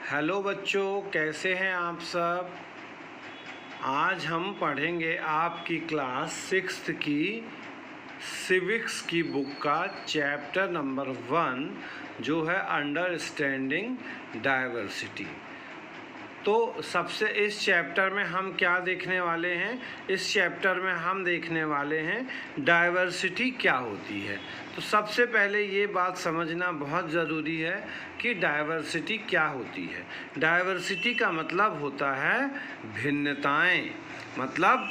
Hello बच्चों, कैसे हैं आप सब। आज हम पढ़ेंगे आपकी क्लास 6th की सिविक्स की बुक का चैप्टर नंबर 1 जो है अंडरस्टैंडिंग डाइवर्सिटी। तो सबसे इस चैप्टर में हम क्या देखने वाले हैं, इस चैप्टर में हम देखने वाले हैं डाइवर्सिटी क्या होती है। तो सबसे पहले ये बात समझना बहुत ज़रूरी है कि डाइवर्सिटी क्या होती है। डाइवर्सिटी का मतलब होता है भिन्नताएं, मतलब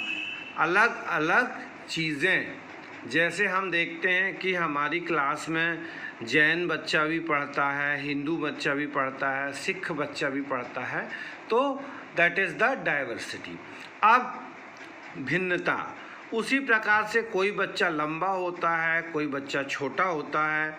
अलग अलग चीज़ें। जैसे हम देखते हैं कि हमारी क्लास में जैन बच्चा भी पढ़ता है, हिंदू बच्चा भी पढ़ता है, सिख बच्चा भी पढ़ता है, तो दैट इज़ द डाइवर्सिटी। अब भिन्नता, उसी प्रकार से कोई बच्चा लंबा होता है, कोई बच्चा छोटा होता है,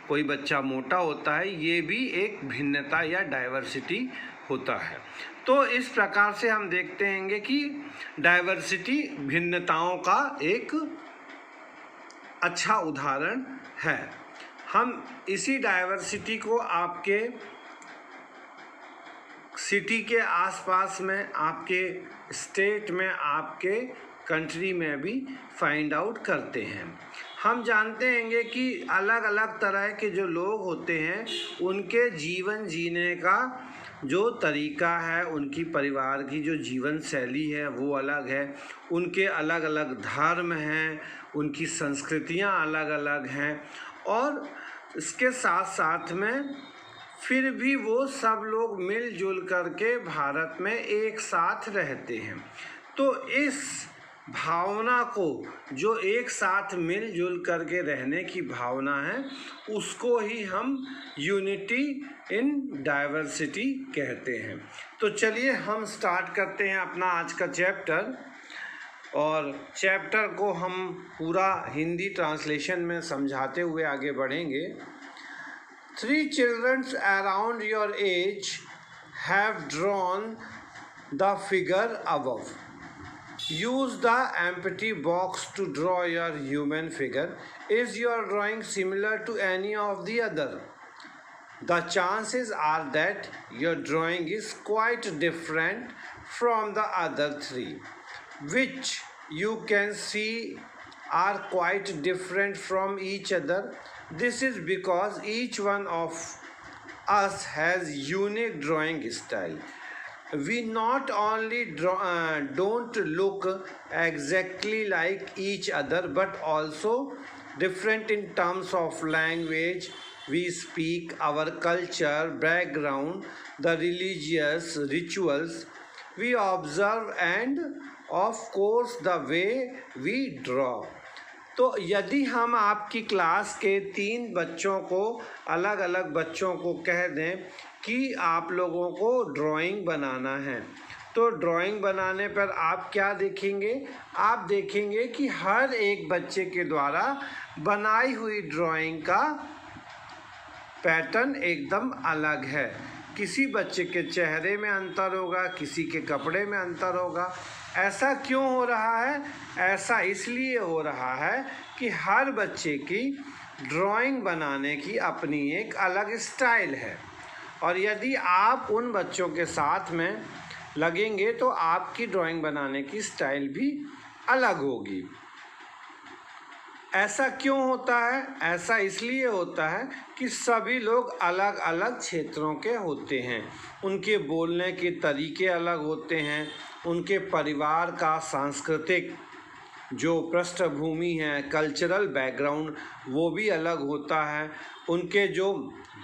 कोई बच्चा मोटा होता है, ये भी एक भिन्नता या डाइवर्सिटी होता है। तो इस प्रकार से हम देखते हैं कि डाइवर्सिटी भिन्नताओं का एक अच्छा उदाहरण है। हम इसी डाइवर्सिटी को आपके सिटी के आसपास में, आपके स्टेट में, आपके कंट्री में भी फाइंड आउट करते हैं। हम जानते हैं कि अलग अलग तरह के जो लोग होते हैं उनके जीवन जीने का जो तरीका है, उनकी परिवार की जो जीवन शैली है वो अलग है, उनके अलग अलग धर्म हैं, उनकी संस्कृतियां अलग अलग हैं, और इसके साथ साथ में फिर भी वो सब लोग मिलजुल करके भारत में एक साथ रहते हैं। तो इस भावना को, जो एक साथ मिलजुल करके रहने की भावना है, उसको ही हम यूनिटी इन डाइवर्सिटी कहते हैं। तो चलिए हम स्टार्ट करते हैं अपना आज का चैप्टर, और चैप्टर को हम पूरा हिंदी ट्रांसलेशन में समझाते हुए आगे बढ़ेंगे। 3 children around your age have drawn the figure above. Use the empty box to draw your human figure. Is your drawing similar to any of the other? The chances are that your drawing is quite different from the other 3, which you can see are quite different from each other. This is because each one of us has unique drawing style. We not only don't look exactly like each other, but also different in terms of language we speak, our culture, background, the religious rituals we observe, and of course the way we draw. तो यदि हम आपकी class के 3 बच्चों को, अलग अलग बच्चों को कह दें कि आप लोगों को ड्राइंग बनाना है, तो ड्राइंग बनाने पर आप क्या देखेंगे? आप देखेंगे कि हर एक बच्चे के द्वारा बनाई हुई ड्राइंग का पैटर्न एकदम अलग है। किसी बच्चे के चेहरे में अंतर होगा, किसी के कपड़े में अंतर होगा। ऐसा क्यों हो रहा है? ऐसा इसलिए हो रहा है कि हर बच्चे की ड्राइंग बनाने की अपनी एक अलग स्टाइल है, और यदि आप उन बच्चों के साथ में लगेंगे तो आपकी ड्राइंग बनाने की स्टाइल भी अलग होगी। ऐसा क्यों होता है? ऐसा इसलिए होता है कि सभी लोग अलग अलग क्षेत्रों के होते हैं, उनके बोलने के तरीके अलग होते हैं, उनके परिवार का सांस्कृतिक जो पृष्ठभूमि है, कल्चरल बैकग्राउंड, वो भी अलग होता है, उनके जो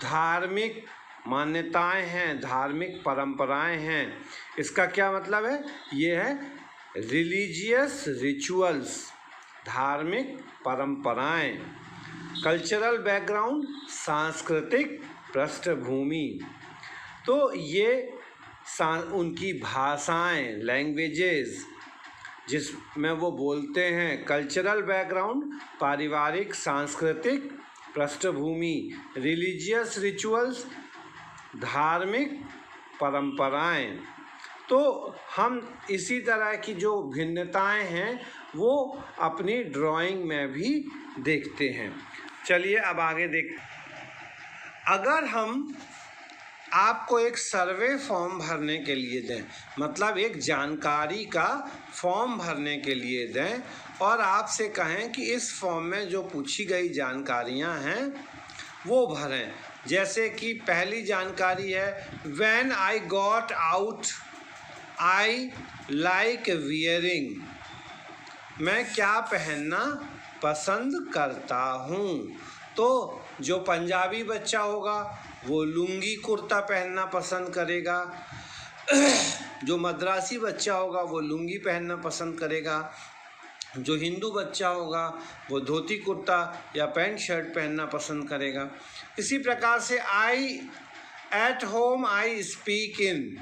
धार्मिक मान्यताएं हैं, धार्मिक परंपराएं हैं। इसका क्या मतलब है? ये है रिलीजियस रिचुअल्स, धार्मिक परंपराएं, कल्चरल बैकग्राउंड, सांस्कृतिक पृष्ठभूमि। तो ये उनकी भाषाएं, लैंग्वेजेस जिसमें वो बोलते हैं, कल्चरल बैकग्राउंड, पारिवारिक सांस्कृतिक पृष्ठभूमि, रिलीजियस रिचुअल्स, धार्मिक परंपराएं। तो हम इसी तरह की जो भिन्नताएं हैं वो अपनी ड्राइंग में भी देखते हैं। चलिए अब आगे देख, अगर हम आपको एक सर्वे फॉर्म भरने के लिए दें, मतलब एक जानकारी का फॉर्म भरने के लिए दें और आपसे कहें कि इस फॉर्म में जो पूछी गई जानकारियां हैं वो भरें। जैसे कि पहली जानकारी है, when I got out I like wearing, मैं क्या पहनना पसंद करता हूँ। तो जो पंजाबी बच्चा होगा वो लुंगी कुर्ता पहनना पसंद करेगा, जो मद्रासी बच्चा होगा वो लुंगी पहनना पसंद करेगा, जो हिंदू बच्चा होगा वो धोती कुर्ता या पैंट शर्ट पहनना पसंद करेगा। इसी प्रकार से I at home I speak in,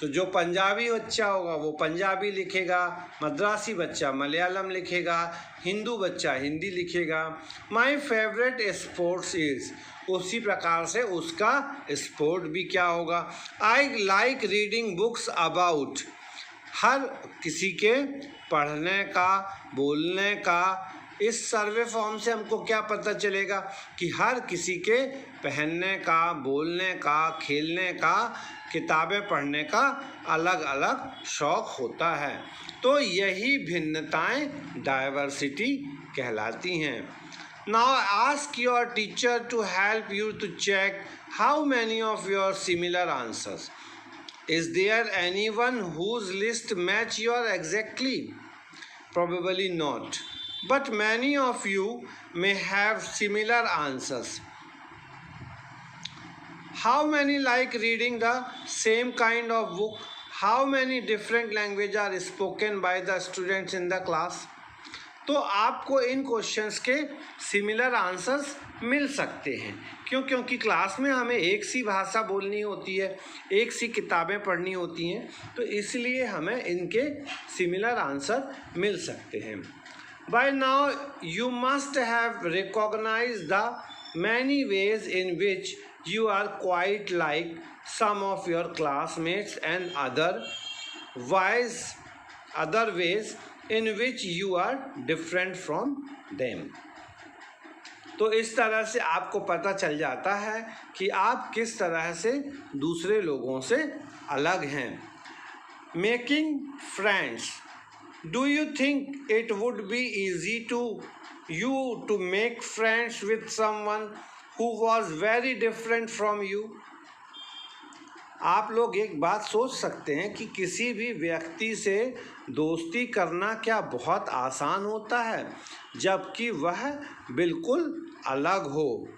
तो जो पंजाबी बच्चा होगा वो पंजाबी लिखेगा, मद्रासी बच्चा मलयालम लिखेगा, हिंदू बच्चा हिंदी लिखेगा। माई फेवरेट स्पोर्ट्स इज़, उसी प्रकार से उसका स्पोर्ट भी क्या होगा। I like reading books about, हर किसी के पढ़ने का बोलने का। इस सर्वे फॉर्म से हमको क्या पता चलेगा कि हर किसी के पहनने का, बोलने का, खेलने का, किताबें पढ़ने का अलग अलग शौक़ होता है। तो यही भिन्नताएं डाइवर्सिटी कहलाती हैं। Now ask your teacher to help you to check how many of your similar answers. Is there anyone whose list match your exactly? Probably not, but many of you may have similar answers. How many like reading the same kind of book? How many different languages are spoken by the students in the class? तो आपको इन questions के similar answers मिल सकते हैं। क्यों? क्योंकि class में हमें एक सी भाषा बोलनी होती है, एक सी किताबें पढ़नी होती हैं, तो इसलिए हमें इनके सिमिलर आंसर मिल सकते हैं। By now you must have recognised the many ways in which you are quite like some of your classmates and other ways in which you are different from them. तो इस तरह से आपको पता चल जाता है कि आप किस तरह से दूसरे लोगों से अलग हैं। Making friends. Do you think it would be easy to you to make friends with someone who was very different from you? आप लोग एक बात सोच सकते हैं कि किसी भी व्यक्ति से दोस्ती करना क्या बहुत आसान होता है, जबकि वह बिल्कुल अलग हो।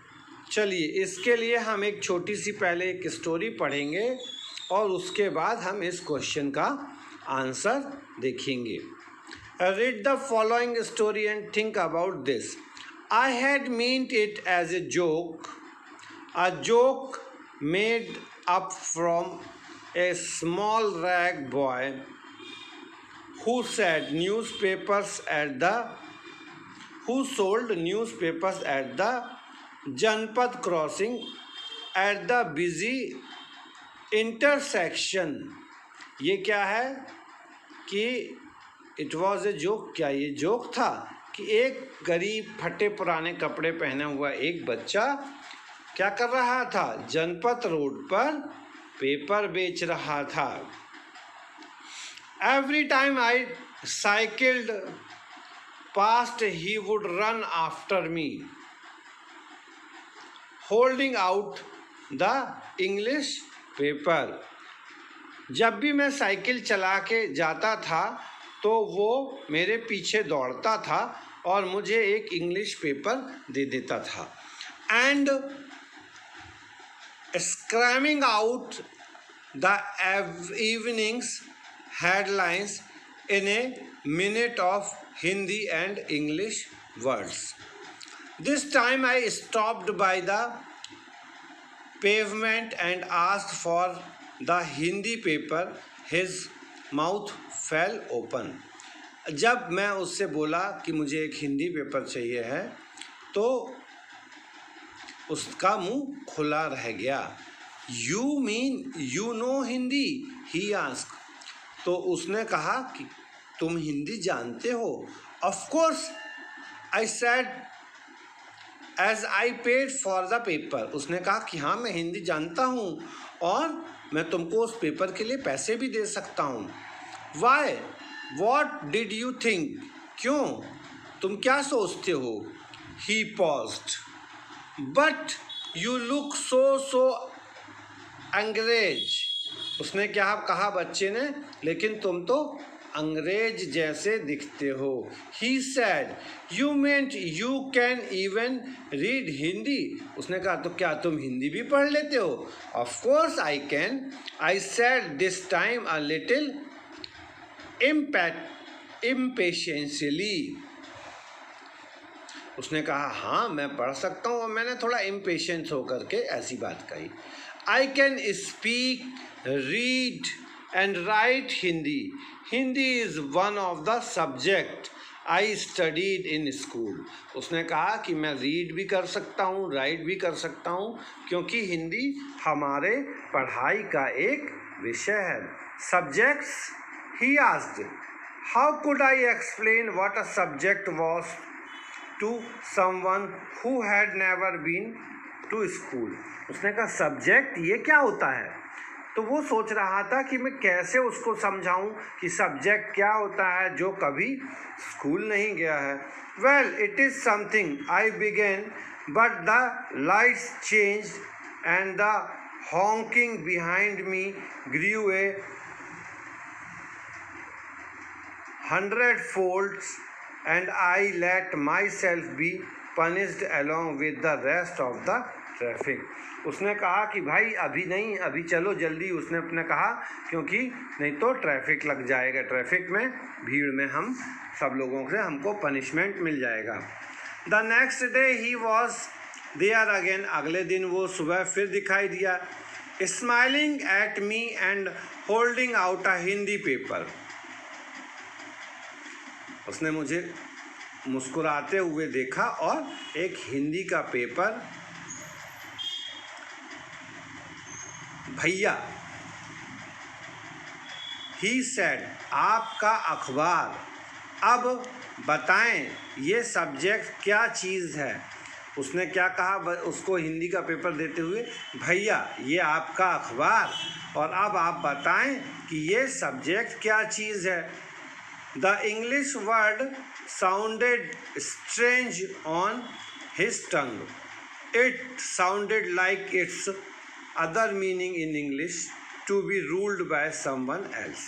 चलिए इसके लिए हम एक छोटी सी पहले एक स्टोरी पढ़ेंगे और उसके बाद हम इस क्वेश्चन का आंसर देखेंगे। Read the following story and think about this. I had meant it as a joke made up from a small rag boy who sold newspapers at the Janpad crossing at the busy intersection. ये क्या है कि it was a joke, क्या ये joke था कि एक गरीब फटे पुराने कपड़े पहने हुआ एक बच्चा क्या कर रहा था, जनपद रोड पर पेपर बेच रहा था। Every time I cycled past he would run after me holding out the English paper. जब भी मैं साइकिल चला के जाता था तो वो मेरे पीछे दौड़ता था और मुझे एक इंग्लिश पेपर दे देता था। And screaming out the evening's headlines in a minute of Hindi and English words. This time I stopped by the pavement and asked for the Hindi paper. His mouth fell open. जब मैं उससे बोला कि मुझे एक हिंदी पेपर चाहिए है तो उसका मुंह खुला रह गया। You mean you know Hindi? He ask. तो उसने कहा कि तुम हिंदी जानते हो? Of course I said as I paid for the paper. उसने कहा कि हाँ मैं हिंदी जानता हूँ और मैं तुमको उस पेपर के लिए पैसे भी दे सकता हूँ। Why, what did you think, क्यों, तुम क्या सोचते हो। He paused, but you look so अंग्रेज। उसने क्या कहा बच्चे ने, लेकिन तुम तो अंग्रेज जैसे दिखते हो। He said, you meant you can even read Hindi. उसने कहा तो क्या तुम हिंदी भी पढ़ लेते हो। Of course I can, I said this time a little impatiently। उसने कहा हाँ मैं पढ़ सकता हूँ, और मैंने थोड़ा इम्पेशेंस होकर के ऐसी बात कही। I can speak, read and write Hindi. Hindi is one of the subject I studied in school। उसने कहा कि मैं रीड भी कर सकता हूँ, राइट भी कर सकता हूँ, क्योंकि हिंदी हमारे पढ़ाई का एक विषय है। Subjects, he asked, how could I explain what a subject was to someone who had never been to school। उसने कहा सब्जेक्ट ये क्या होता है। तो वो सोच रहा था कि मैं कैसे उसको समझाऊं कि सब्जेक्ट क्या होता है जो कभी स्कूल नहीं गया है। Well it is something I began, but the lights change and the honking behind me grew a 100-fold, and I let myself be punished along with the rest of the traffic। उसने कहा कि भाई अभी नहीं, अभी चलो जल्दी, उसने अपने कहा, क्योंकि नहीं तो ट्रैफिक लग जाएगा, ट्रैफिक में भीड़ में हम सब लोगों से हमको पनिशमेंट मिल जाएगा। The next day he was there again. अगले दिन वो सुबह फिर दिखाई दिया, smiling at me and holding out a Hindi paper. उसने मुझे मुस्कुराते हुए देखा और एक हिंदी का पेपर, भैया, ही सेड, आपका अखबार, अब बताएं ये सब्जेक्ट क्या चीज़ है। उसने क्या कहा उसको हिंदी का पेपर देते हुए, भैया ये आपका अखबार, और अब आप बताएं कि ये सब्जेक्ट क्या चीज़ है। The English word sounded strange on his tongue, it sounded like it's other meaning in English, to be ruled by someone else.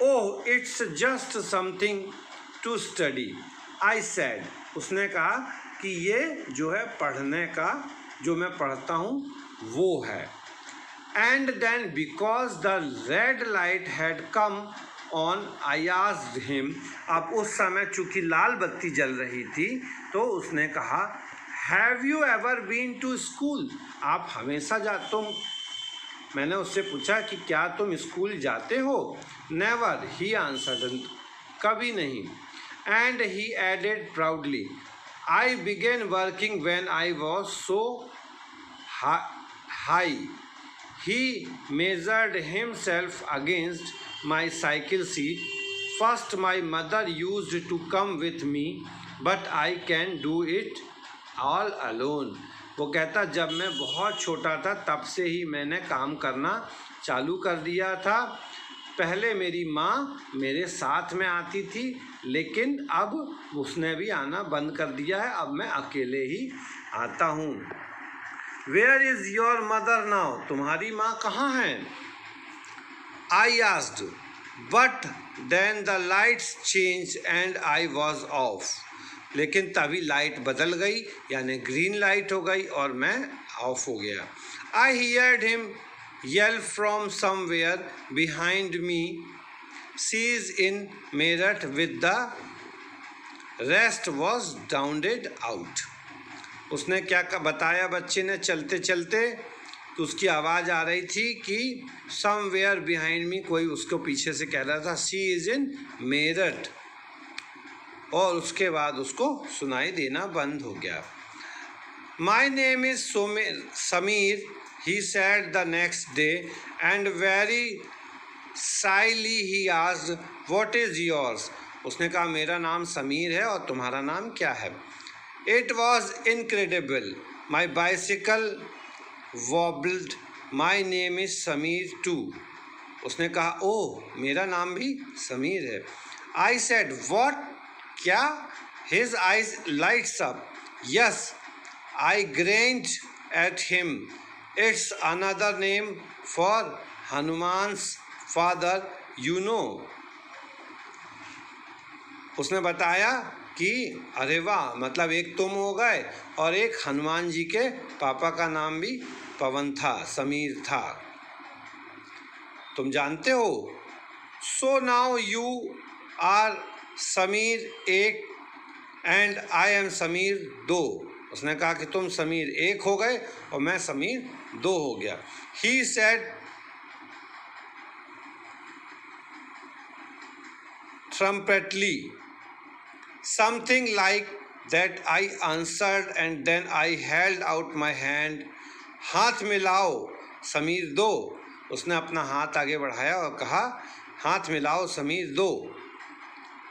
Oh, it's just something to study, I said। उसने कहा कि ये जो है पढ़ने का, जो मैं पढ़ता हूँ वो है। And then because the red light had come on, I asked him। अब उस समय चूँकि लाल बत्ती जल रही थी तो उसने कहा, Have you ever been to school? आप हमेशा मैंने उससे पूछा कि क्या तुम स्कूल जाते हो। Never, he answered, कभी नहीं। And he added proudly, I began working when I was so high। He measured himself against my cycle seat। First my mother used to come with me, but I can do it all alone. वो कहता जब मैं बहुत छोटा था तब से ही मैंने काम करना चालू कर दिया था। पहले मेरी माँ मेरे साथ में आती थी, लेकिन अब उसने भी आना बंद कर दिया है, अब मैं अकेले ही आता हूँ। Where is your mother now? तुम्हारी माँ कहाँ हैं? I asked, but then the lights change and I was off. लेकिन तभी लाइट बदल गई, यानी ग्रीन लाइट हो गई और मैं ऑफ हो गया। I heard him yell from somewhere behind me, she is in Meerut with the rest was drowned out. उसने क्या बताया बच्चे ने चलते चलते, तो उसकी आवाज़ आ रही थी कि समवेयर बिहाइंड मी, कोई उसको पीछे से कह रहा था शी इज़ इन मेरठ, और उसके बाद उसको सुनाई देना बंद हो गया। माई name is Sameer, he said the next day, and very Saili he asked, what is yours? उसने कहा मेरा नाम समीर है और तुम्हारा नाम क्या है? It was incredible, my bicycle wobbled my name is Sameer too. उसने कहा ओह मेरा नाम भी समीर है। आई सेड व्हाट, क्या? His eyes lights up, yes. I grinned at him, it's another name for Hanuman's father, you know. उसने बताया कि अरे वाह, मतलब एक तुम हो गए और एक हनुमान जी के पापा का नाम भी पवन था, समीर था, तुम जानते हो। So now you are Sameer एक एंड आई एम समीर दो। उसने कहा कि तुम समीर एक हो गए और मैं समीर दो हो गया। He said trumpetly something like that, I answered, and then I held out my hand. हाथ मिलाओ समीर दो। उसने अपना हाथ आगे बढ़ाया और कहा हाथ मिलाओ समीर दो।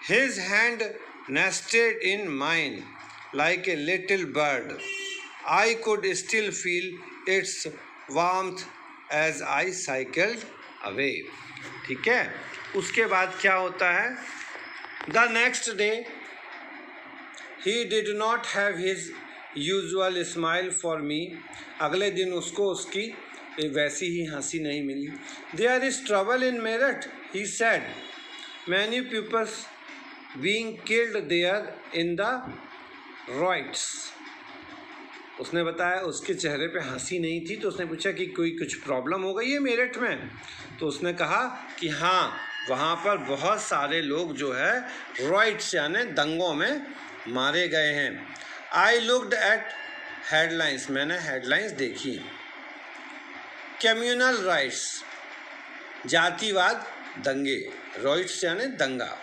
His hand nested in mine like a little bird. I could still feel its warmth as I cycled away. ठीक है, उसके बाद क्या होता है? The next day he did not have his usual smile for me. अगले दिन उसको उसकी वैसी ही हंसी नहीं मिली। There is trouble in Meerut, he said. Many pupils being killed there in the riots. उसने बताया उसके चेहरे पे हंसी नहीं थी, तो उसने पूछा कि कोई कुछ प्रॉब्लम हो गई है मेरठ में? तो उसने कहा कि हाँ, वहाँ पर बहुत सारे लोग जो है रॉइट्स यानी दंगों में मारे गए हैं। आई लुक्ड एट हेडलाइंस, मैंने हेडलाइंस देखी। कम्युनल राइट्स, जातिवाद दंगे, रॉइट्स यानी दंगा।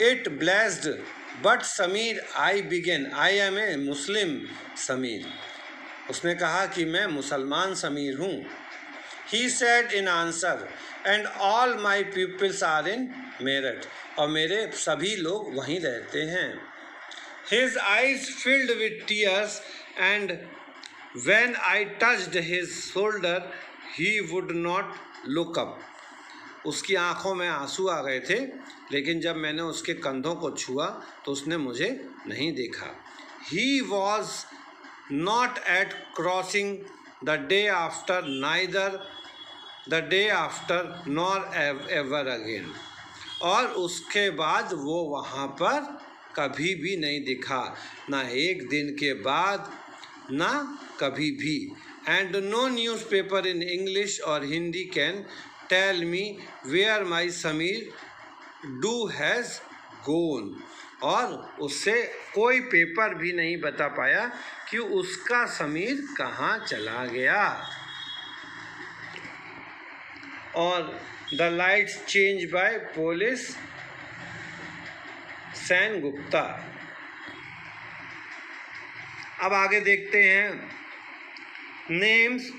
It blessed but Sameer I began, I am a Muslim Sameer. उसने कहा कि मैं मुसलमान समीर हूँ। He said in answer, and all my peoples are in Meerut, और मेरे सभी लोग वहीं रहते हैं। His eyes filled with tears and when I touched his shoulder he would not look up. उसकी आंखों में आंसू आ गए थे, लेकिन जब मैंने उसके कंधों को छुआ तो उसने मुझे नहीं देखा। He was not at crossing the day after, neither the day after nor ever again. और उसके बाद वो वहाँ पर कभी भी नहीं दिखा, ना एक दिन के बाद ना कभी भी। And no newspaper in English और Hindi can tell me where my Sameer two has gone. और उससे कोई पेपर भी नहीं बता पाया कि उसका समीर कहाँ चला गया। और the lights change bye police Sen Gupta. अब आगे देखते हैं names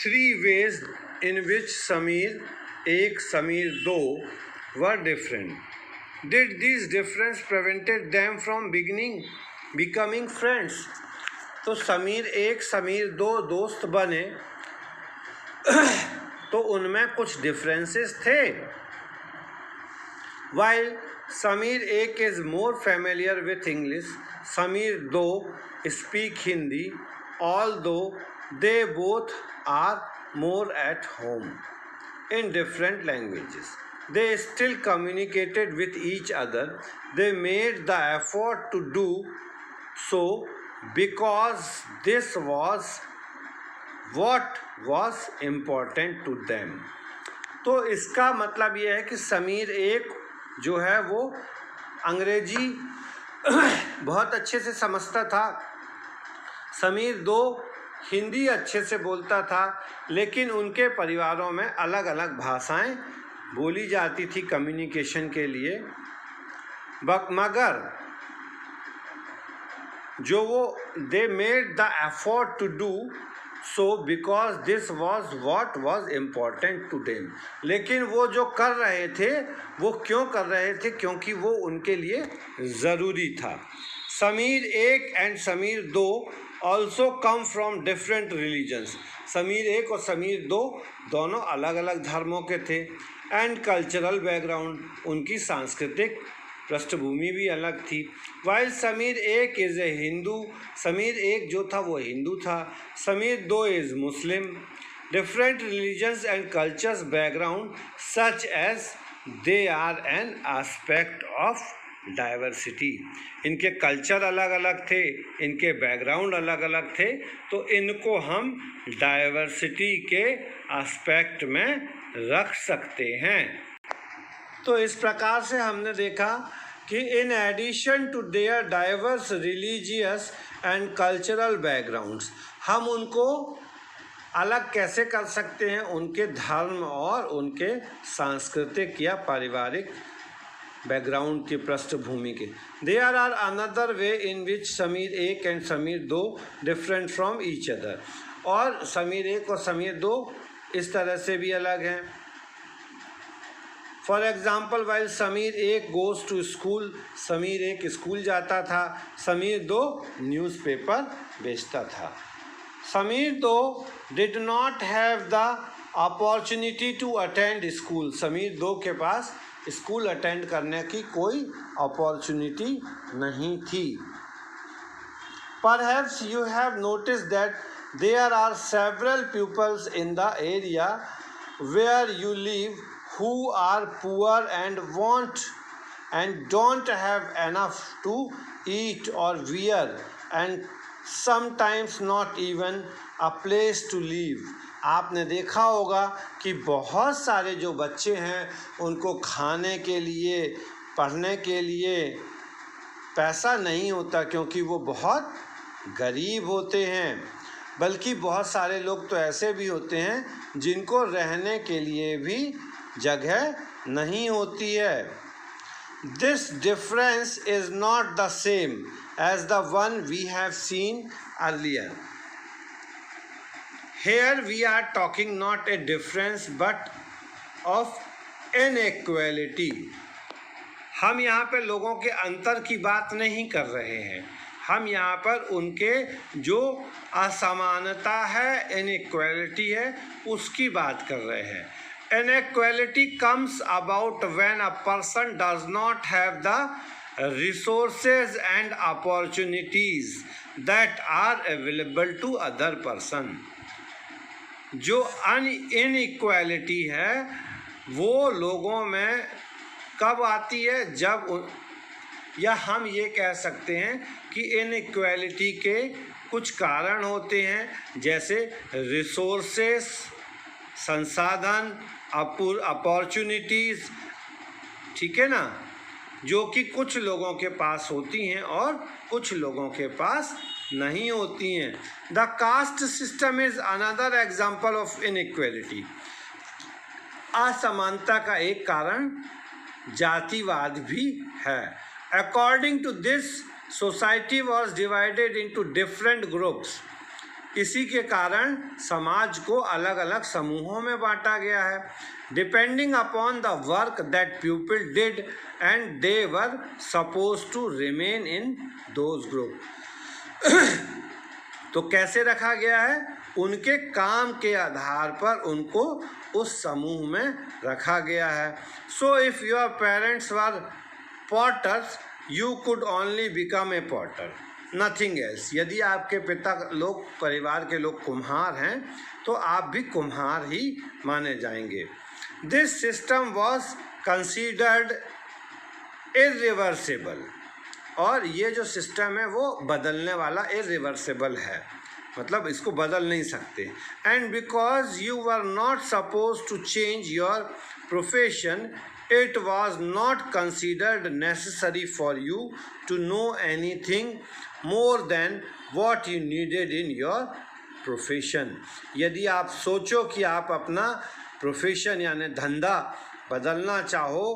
3 ways in which Sameer एक समीर दो were different. Did these difference prevented them from becoming friends? तो समीर एक समीर दो दोस्त बने तो उनमें कुछ डिफरेंसेस थे। While समीर एक is more familiar with English, Sameer दो speak Hindi, although they both are more at home in different languages. They still communicated with each other. They made the effort to do so because this was what was important to them. तो इसका मतलब ये है कि समीर एक जो है वो अंग्रेजी बहुत अच्छे से समझता था, समीर दो हिंदी अच्छे से बोलता था, लेकिन उनके परिवारों में अलग अलग भाषाएं बोली जाती थी कम्युनिकेशन के लिए। मगर जो वो they made the effort to do so because this was what was important to them. लेकिन वो जो कर रहे थे वो क्यों कर रहे थे? क्योंकि वो उनके लिए ज़रूरी था। समीर एक एंड समीर दो also come from different religions. Sameer 1 और समीर 2 दोनों अलग अलग धर्मों के थे। एंड कल्चरल बैकग्राउंड, उनकी सांस्कृतिक पृष्ठभूमि भी अलग थी। While Sameer 1 is a Hindu, Sameer 1 जो था वो हिंदू था, Sameer 2 is Muslim. Different religions and cultures background such as they are an aspect of diversity. इनके कल्चर अलग अलग थे, इनके बैकग्राउंड अलग अलग थे, तो इनको हम डाइवर्सिटी के एस्पेक्ट में रख सकते हैं। तो इस प्रकार से हमने देखा कि in addition to their diverse religious and cultural backgrounds, हम उनको अलग कैसे कर सकते हैं उनके धर्म और उनके सांस्कृतिक या पारिवारिक बैकग्राउंड की पृष्ठभूमि के। There are another way in which Sameer 1 and Sameer 2 different from each other, और समीर 1 और समीर 2 इस तरह से भी अलग हैं। For example while Sameer 1 goes to school, Sameer 1 school जाता था, समीर 2 न्यूज़पेपर बेचता था। Sameer 2 did not have the opportunity to attend school, Sameer 2 के पास स्कूल अटेंड करने की कोई अपॉर्चुनिटी नहीं थी। Perhaps you have noticed that there are several pupils in the area where you live who are poor and don't have enough to eat or wear, and sometimes not even a place to live. आपने देखा होगा कि बहुत सारे जो बच्चे हैं उनको खाने के लिए, पढ़ने के लिए पैसा नहीं होता, क्योंकि वो बहुत गरीब होते हैं। बल्कि बहुत सारे लोग तो ऐसे भी होते हैं जिनको रहने के लिए भी जगह नहीं होती है। This difference is not the same as the one we have seen earlier. Here we are talking not a difference but of inequality. हम यहाँ पे लोगों के अंतर की बात नहीं कर रहे हैं, हम यहाँ पर उनके जो असमानता है, इनइक्वालिटी है, उसकी बात कर रहे हैं। Inequality comes about when a person does not have the resources and opportunities that are available to other person. जो इनइक्वालिटी है वो लोगों में कब आती है, जब या हम ये कह सकते हैं कि इनइक्वालिटी के कुछ कारण होते हैं, जैसे रिसोर्सेस, संसाधन, अपॉर्चुनिटीज़, ठीक है ना, जो कि कुछ लोगों के पास होती हैं और कुछ लोगों के पास नहीं होती हैं। The caste system is another example of inequality. असमानता का एक कारण जातिवाद भी है। According to this, society was divided into different groups. इसी के कारण समाज को अलग अलग समूहों में बांटा गया है। Depending upon the work that people did and they were supposed to remain in those groups. तो कैसे रखा गया है? उनके काम के आधार पर उनको उस समूह में रखा गया है। So if your parents were potters, you could only become a potter, nothing else. यदि आपके पिता लोग, परिवार के लोग कुम्हार हैं तो आप भी कुम्हार ही माने जाएंगे। This system was considered irreversible, और ये जो सिस्टम है वो बदलने वाला, irreversible है, मतलब इसको बदल नहीं सकते। And because you were not supposed to change your profession, it was not considered necessary for you to know anything more than what you needed in your profession. यदि आप सोचो कि आप अपना प्रोफेशन यानी धंधा बदलना चाहो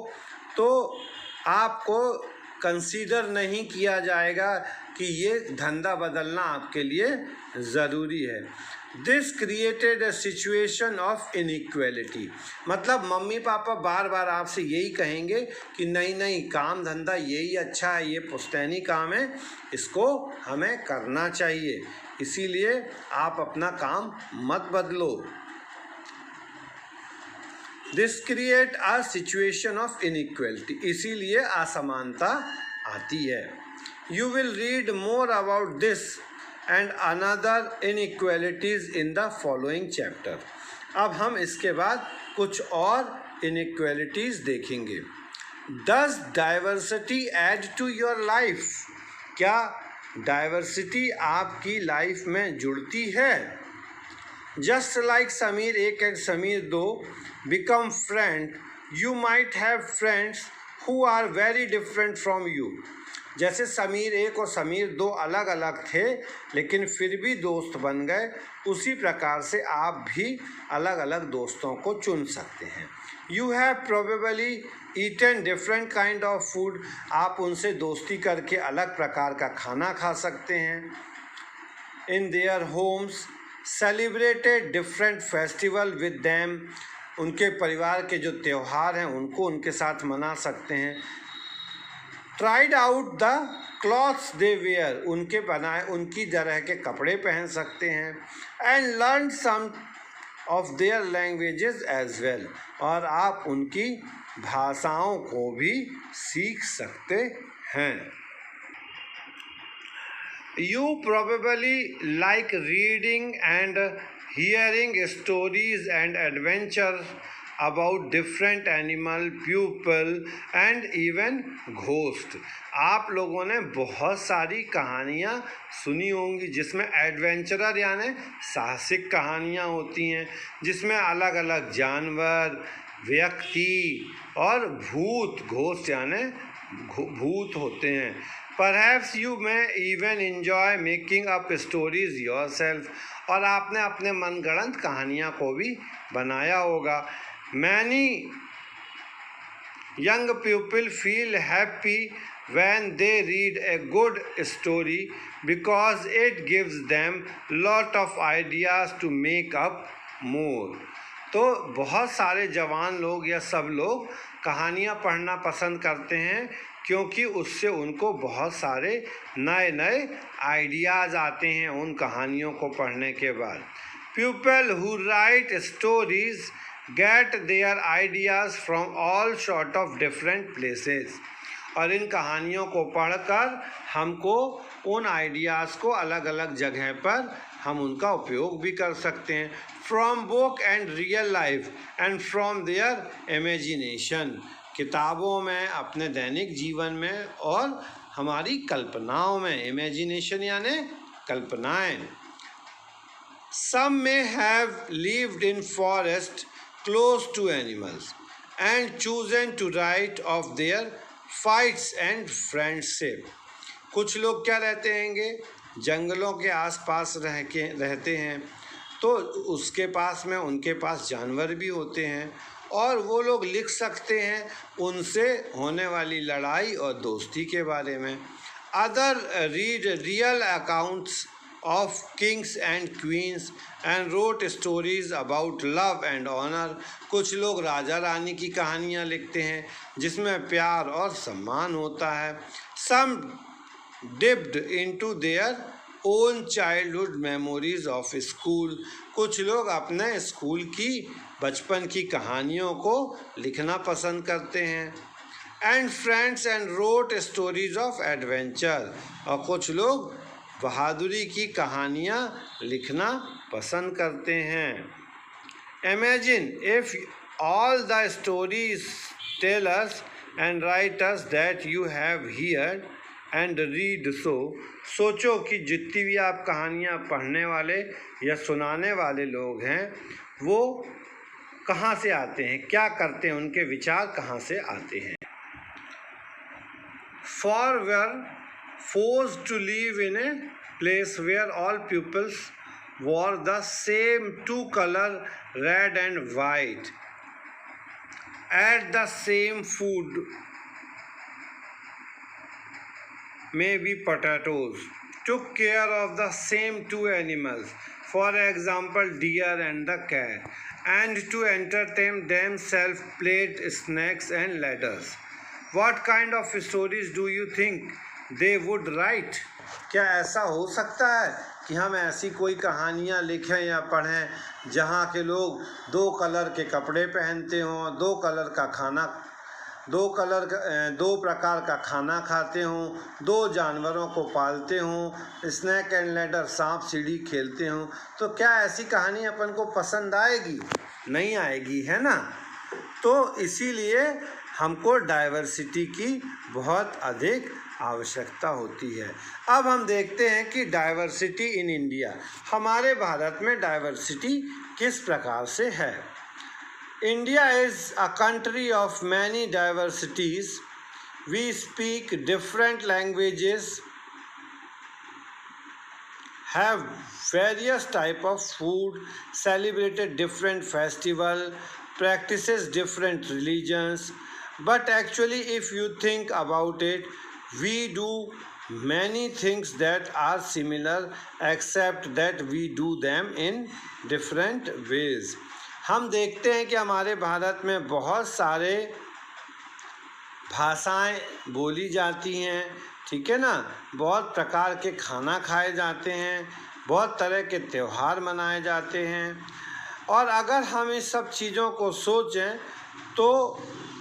तो आपको कंसीडर नहीं किया जाएगा कि ये धंधा बदलना आपके लिए ज़रूरी है। This created a situation of inequality, मतलब मम्मी पापा बार बार आपसे यही कहेंगे कि नहीं नहीं, काम धंधा यही अच्छा है, ये पुश्तैनी काम है, इसको हमें करना चाहिए। इसीलिए आप अपना काम मत बदलो। This create a situation of inequality, इसीलिए असमानता आती है। You will read more about this and another inequalities in the following chapter. अब हम इसके बाद कुछ और इनइक्वालिटीज देखेंगे। Does diversity add to your life, क्या डाइवर्सिटी आपकी लाइफ में जुड़ती है? Just like Sameer 1 and Sameer 2 become friend, you might have friends who are very different from you। जैसे समीर 1 और समीर 2 अलग अलग थे लेकिन फिर भी दोस्त बन गए, उसी प्रकार से आप भी अलग अलग दोस्तों को चुन सकते हैं। You have probably eaten different kind of food, आप उनसे दोस्ती करके अलग प्रकार का खाना खा सकते हैं। In their homes, celebrated different festival with them, उनके परिवार के जो त्यौहार हैं उनको उनके साथ मना सकते हैं। Tried out the clothes they wear, उनके बनाए उनकी तरह के कपड़े पहन सकते हैं। And learn some of their languages as well, और आप उनकी भाषाओं को भी सीख सकते हैं। You probably like reading and hearing stories and adventures about different animal, people and even ghost। आप लोगों ने बहुत सारी कहानियाँ सुनी होंगी जिसमें एडवेंचरर यानी साहसिक कहानियाँ होती हैं, जिसमें अलग अलग जानवर, व्यक्ति और भूत, घोस्ट यानी भूत होते हैं। Perhaps you may even enjoy making up stories yourself, और आपने अपने मनगढ़ंत कहानियाँ को भी बनाया होगा। Many young people feel happy when they read a good story because it gives them lot of ideas to make up more। तो बहुत सारे जवान लोग या सब लोग कहानियाँ पढ़ना पसंद करते हैं क्योंकि उससे उनको बहुत सारे नए नए आइडियाज़ आते हैं उन कहानियों को पढ़ने के बाद। People who write stories get their ideas from all sort of different places, और इन कहानियों को पढ़कर हमको उन आइडियाज़ को अलग अलग जगह पर हम उनका उपयोग भी कर सकते हैं। From book and real life and from there imagination, किताबों में, अपने दैनिक जीवन में और हमारी कल्पनाओं में। इमेजिनेशन यानी कल्पनाएं। Some may have lived in forest close to animals and chosen to write of their fights and friendship. कुछ लोग क्या रहते हैंगे, जंगलों के आसपास रहते हैं, तो उसके पास में उनके पास जानवर भी होते हैं और वो लोग लिख सकते हैं उनसे होने वाली लड़ाई और दोस्ती के बारे में। Other read real accounts of kings and queens and wrote stories about love and honour. कुछ लोग राजा रानी की कहानियाँ लिखते हैं जिसमें प्यार और सम्मान होता है। Some dipped into their own childhood memories of school. कुछ लोग अपने स्कूल की बचपन की कहानियों को लिखना पसंद करते हैं। And friends and wrote stories of adventure, और कुछ लोग बहादुरी की कहानियाँ लिखना पसंद करते हैं। Imagine if all the stories tellers and writers that you have heard and read so. सोचो कि जितनी भी आप कहानियाँ पढ़ने वाले या सुनाने वाले लोग हैं वो कहाँ से आते हैं, क्या करते हैं, उनके विचार कहाँ से आते हैं। For were forced to live in a place where all pupils wore the same two color, red and white, ate the same food, maybe potatoes, took care of the same two animals, for example deer and the cat, and to entertain themselves played snakes and ladders. What kind of stories do you think they would write? क्या ऐसा हो सकता है कि हम ऐसी कोई कहानियाँ लिखें या पढ़ें जहाँ के लोग 2 कलर के कपड़े पहनते हों, 2 प्रकार का खाना खाते हों, 2 जानवरों को पालते हों, स्नैक एंड लैडर सांप सीढ़ी खेलते हों? तो क्या ऐसी कहानी अपन को पसंद आएगी? नहीं आएगी, है ना। तो इसीलिए हमको डाइवर्सिटी की बहुत अधिक आवश्यकता होती है। अब हम देखते हैं कि डाइवर्सिटी इन इंडिया, हमारे भारत में डाइवर्सिटी किस प्रकार से है। India is a country of many diversities. We speak different languages, have various type of food, celebrated different festival, practices different religions, but actually if you think about it, we do many things that are similar except that we do them in different ways. हम देखते हैं कि हमारे भारत में बहुत सारे भाषाएं बोली जाती हैं, ठीक है ना। बहुत प्रकार के खाना खाए जाते हैं, बहुत तरह के त्यौहार मनाए जाते हैं। और अगर हम इस सब चीज़ों को सोचें तो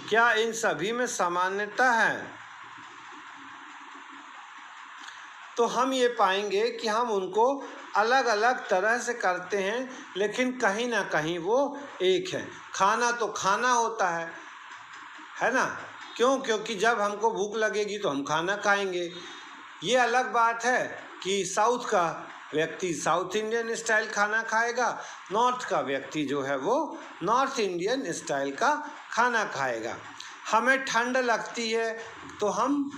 क्या इन सभी में समानता है? तो हम ये पाएंगे कि हम उनको अलग अलग तरह से करते हैं, लेकिन कहीं ना कहीं वो एक है। खाना तो खाना होता है ना। क्यों? क्योंकि जब हमको भूख लगेगी तो हम खाना खाएंगे। ये अलग बात है कि साउथ का व्यक्ति साउथ इंडियन स्टाइल खाना खाएगा, नॉर्थ का व्यक्ति जो है वो नॉर्थ इंडियन स्टाइल का खाना खाएगा। हमें ठंड लगती है तो हम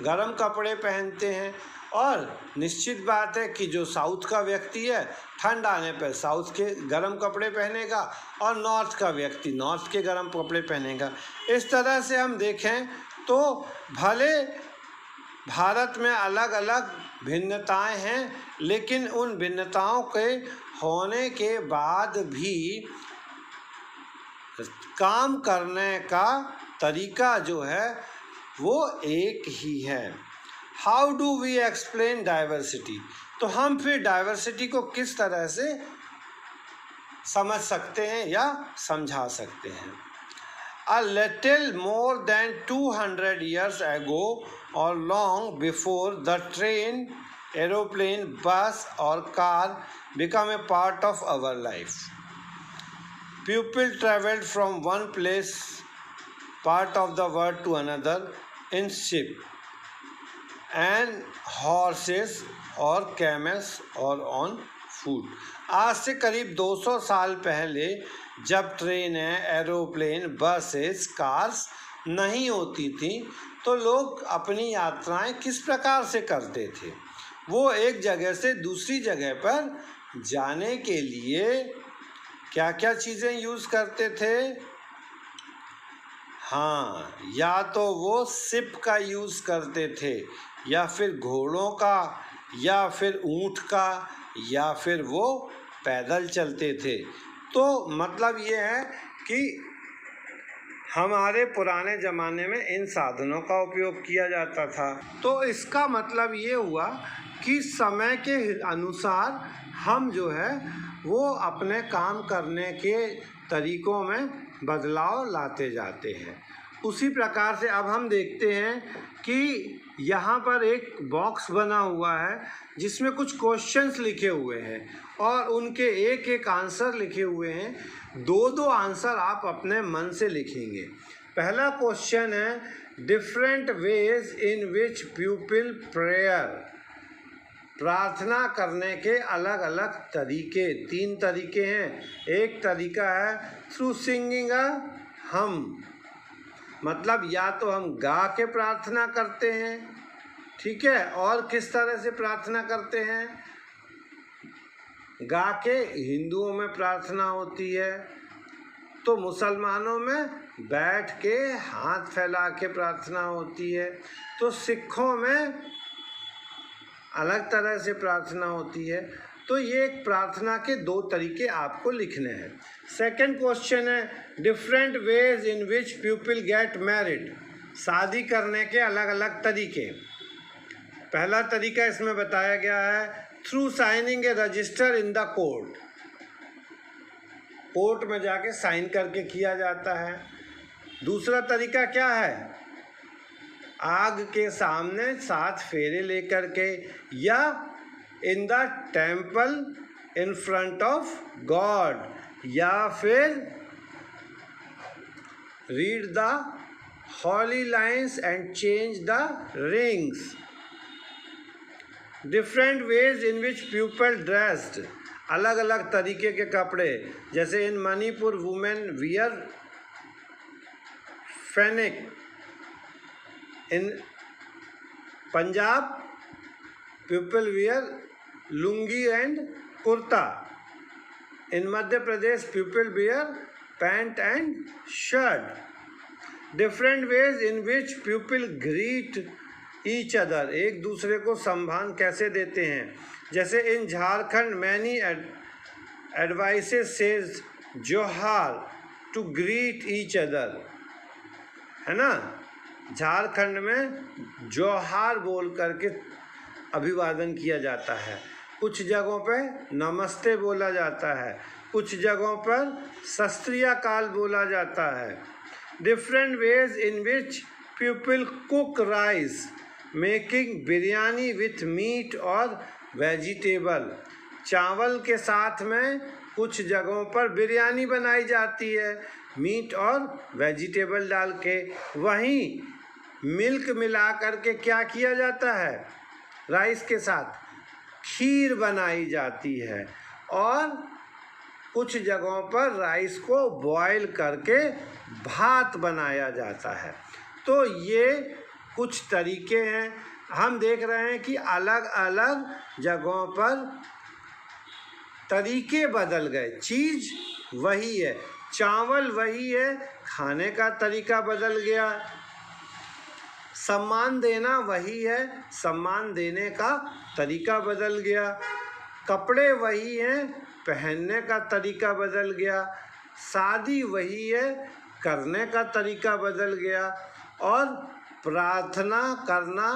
गर्म कपड़े पहनते हैं, और निश्चित बात है कि जो साउथ का व्यक्ति है ठंड आने पर साउथ के गर्म कपड़े पहनेगा, और नॉर्थ का व्यक्ति नॉर्थ के गर्म कपड़े पहनेगा। इस तरह से हम देखें तो भले भारत में अलग अलग भिन्नताएं हैं, लेकिन उन भिन्नताओं के होने के बाद भी काम करने का तरीका जो है वो एक ही है। How do we explain diversity? तो हम फिर डाइवर्सिटी को किस तरह से समझ सकते हैं या समझा सकते हैं? A little more than 200 years ago or long before the train, aeroplane, bus or car become a part of our life, people traveled from one part of the world to another in ship and horses or camels or on foot. आज से करीब 200 साल पहले जब ट्रेनें, aeroplane, buses, cars नहीं होती थी तो लोग अपनी यात्राएं किस प्रकार से करते थे? वो एक जगह से दूसरी जगह पर जाने के लिए क्या क्या चीज़ें यूज़ करते थे? हाँ, या तो वो शिप का यूज़ करते थे, या फिर घोड़ों का, या फिर ऊँट का, या फिर वो पैदल चलते थे। तो मतलब ये है कि हमारे पुराने ज़माने में इन साधनों का उपयोग किया जाता था। तो इसका मतलब ये हुआ कि समय के अनुसार हम जो है वो अपने काम करने के तरीक़ों में बदलाव लाते जाते हैं। उसी प्रकार से अब हम देखते हैं कि यहाँ पर एक बॉक्स बना हुआ है जिसमें कुछ क्वेश्चंस लिखे हुए हैं और उनके एक एक आंसर लिखे हुए हैं। 2-2 आंसर आप अपने मन से लिखेंगे। पहला क्वेश्चन है different ways in which people prayer, प्रार्थना करने के अलग अलग तरीके। 3 तरीके हैं। एक तरीका है थ्रू सिंगिंग अ हम, मतलब या तो हम गा के प्रार्थना करते हैं, ठीक है। और किस तरह से प्रार्थना करते हैं? गा के हिंदुओं में प्रार्थना होती है, तो मुसलमानों में बैठ के हाथ फैला के प्रार्थना होती है, तो सिखों में अलग तरह से प्रार्थना होती है। तो ये एक प्रार्थना के 2 तरीके आपको लिखने हैं। सेकंड क्वेश्चन है different ways in which people get married, शादी करने के अलग अलग तरीके। पहला तरीका इसमें बताया गया है through signing A register in the court, court में जाके साइन करके किया जाता है। दूसरा तरीका क्या है, आग के सामने 7 फेरे लेकर के, या in the temple in front of God, या फिर read the holy lines and change the rings. Different ways in which people dressed, अलग अलग तरीके के कपड़े, जैसे in Manipur women wear phanek, in Punjab people wear lungi and kurta, in Madhya Pradesh people wear pants and shirt. Different ways in which people greet each other, एक दूसरे को सम्मान कैसे देते हैं, जैसे इन झारखंड मैनी एडवाइसेस सेज जोहार टू ग्रीट ईच अदर, है ना। झारखंड में जोहार बोल करके अभिवादन किया जाता है, कुछ जगहों पे नमस्ते बोला जाता है, कुछ जगहों पर सत श्री अकाल बोला जाता है। Different ways in which people cook rice, making biryani with meat और वेजिटेबल, चावल के साथ में कुछ जगहों पर बिरयानी बनाई जाती है मीट और वेजिटेबल डाल के। वहीं मिल्क मिला करके क्या किया जाता है, राइस के साथ खीर बनाई जाती है, और कुछ जगहों पर राइस को बॉईल करके भात बनाया जाता है। तो ये कुछ तरीके हैं। हम देख रहे हैं कि अलग अलग जगहों पर तरीके बदल गए, चीज़ वही है, चावल वही है, खाने का तरीका बदल गया। सम्मान देना वही है, सम्मान देने का तरीका बदल गया। कपड़े वही हैं, पहनने का तरीका बदल गया। शादी वही है, करने का तरीका बदल गया। और प्रार्थना करना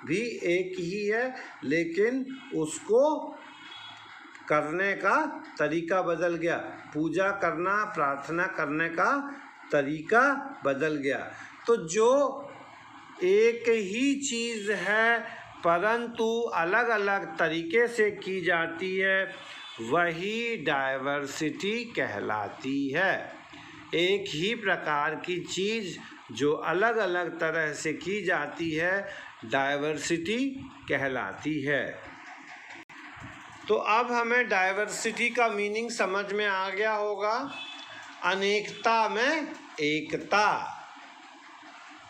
भी एक ही है, लेकिन उसको करने का तरीका बदल गया। पूजा करना, प्रार्थना करने का तरीका बदल गया। तो जो एक ही चीज़ है परंतु अलग अलग तरीके से की जाती है, वही डाइवर्सिटी कहलाती है। एक ही प्रकार की चीज़ जो अलग अलग तरह से की जाती है, डाइवर्सिटी कहलाती है। तो अब हमें डाइवर्सिटी का मीनिंग समझ में आ गया होगा। अनेकता में एकता,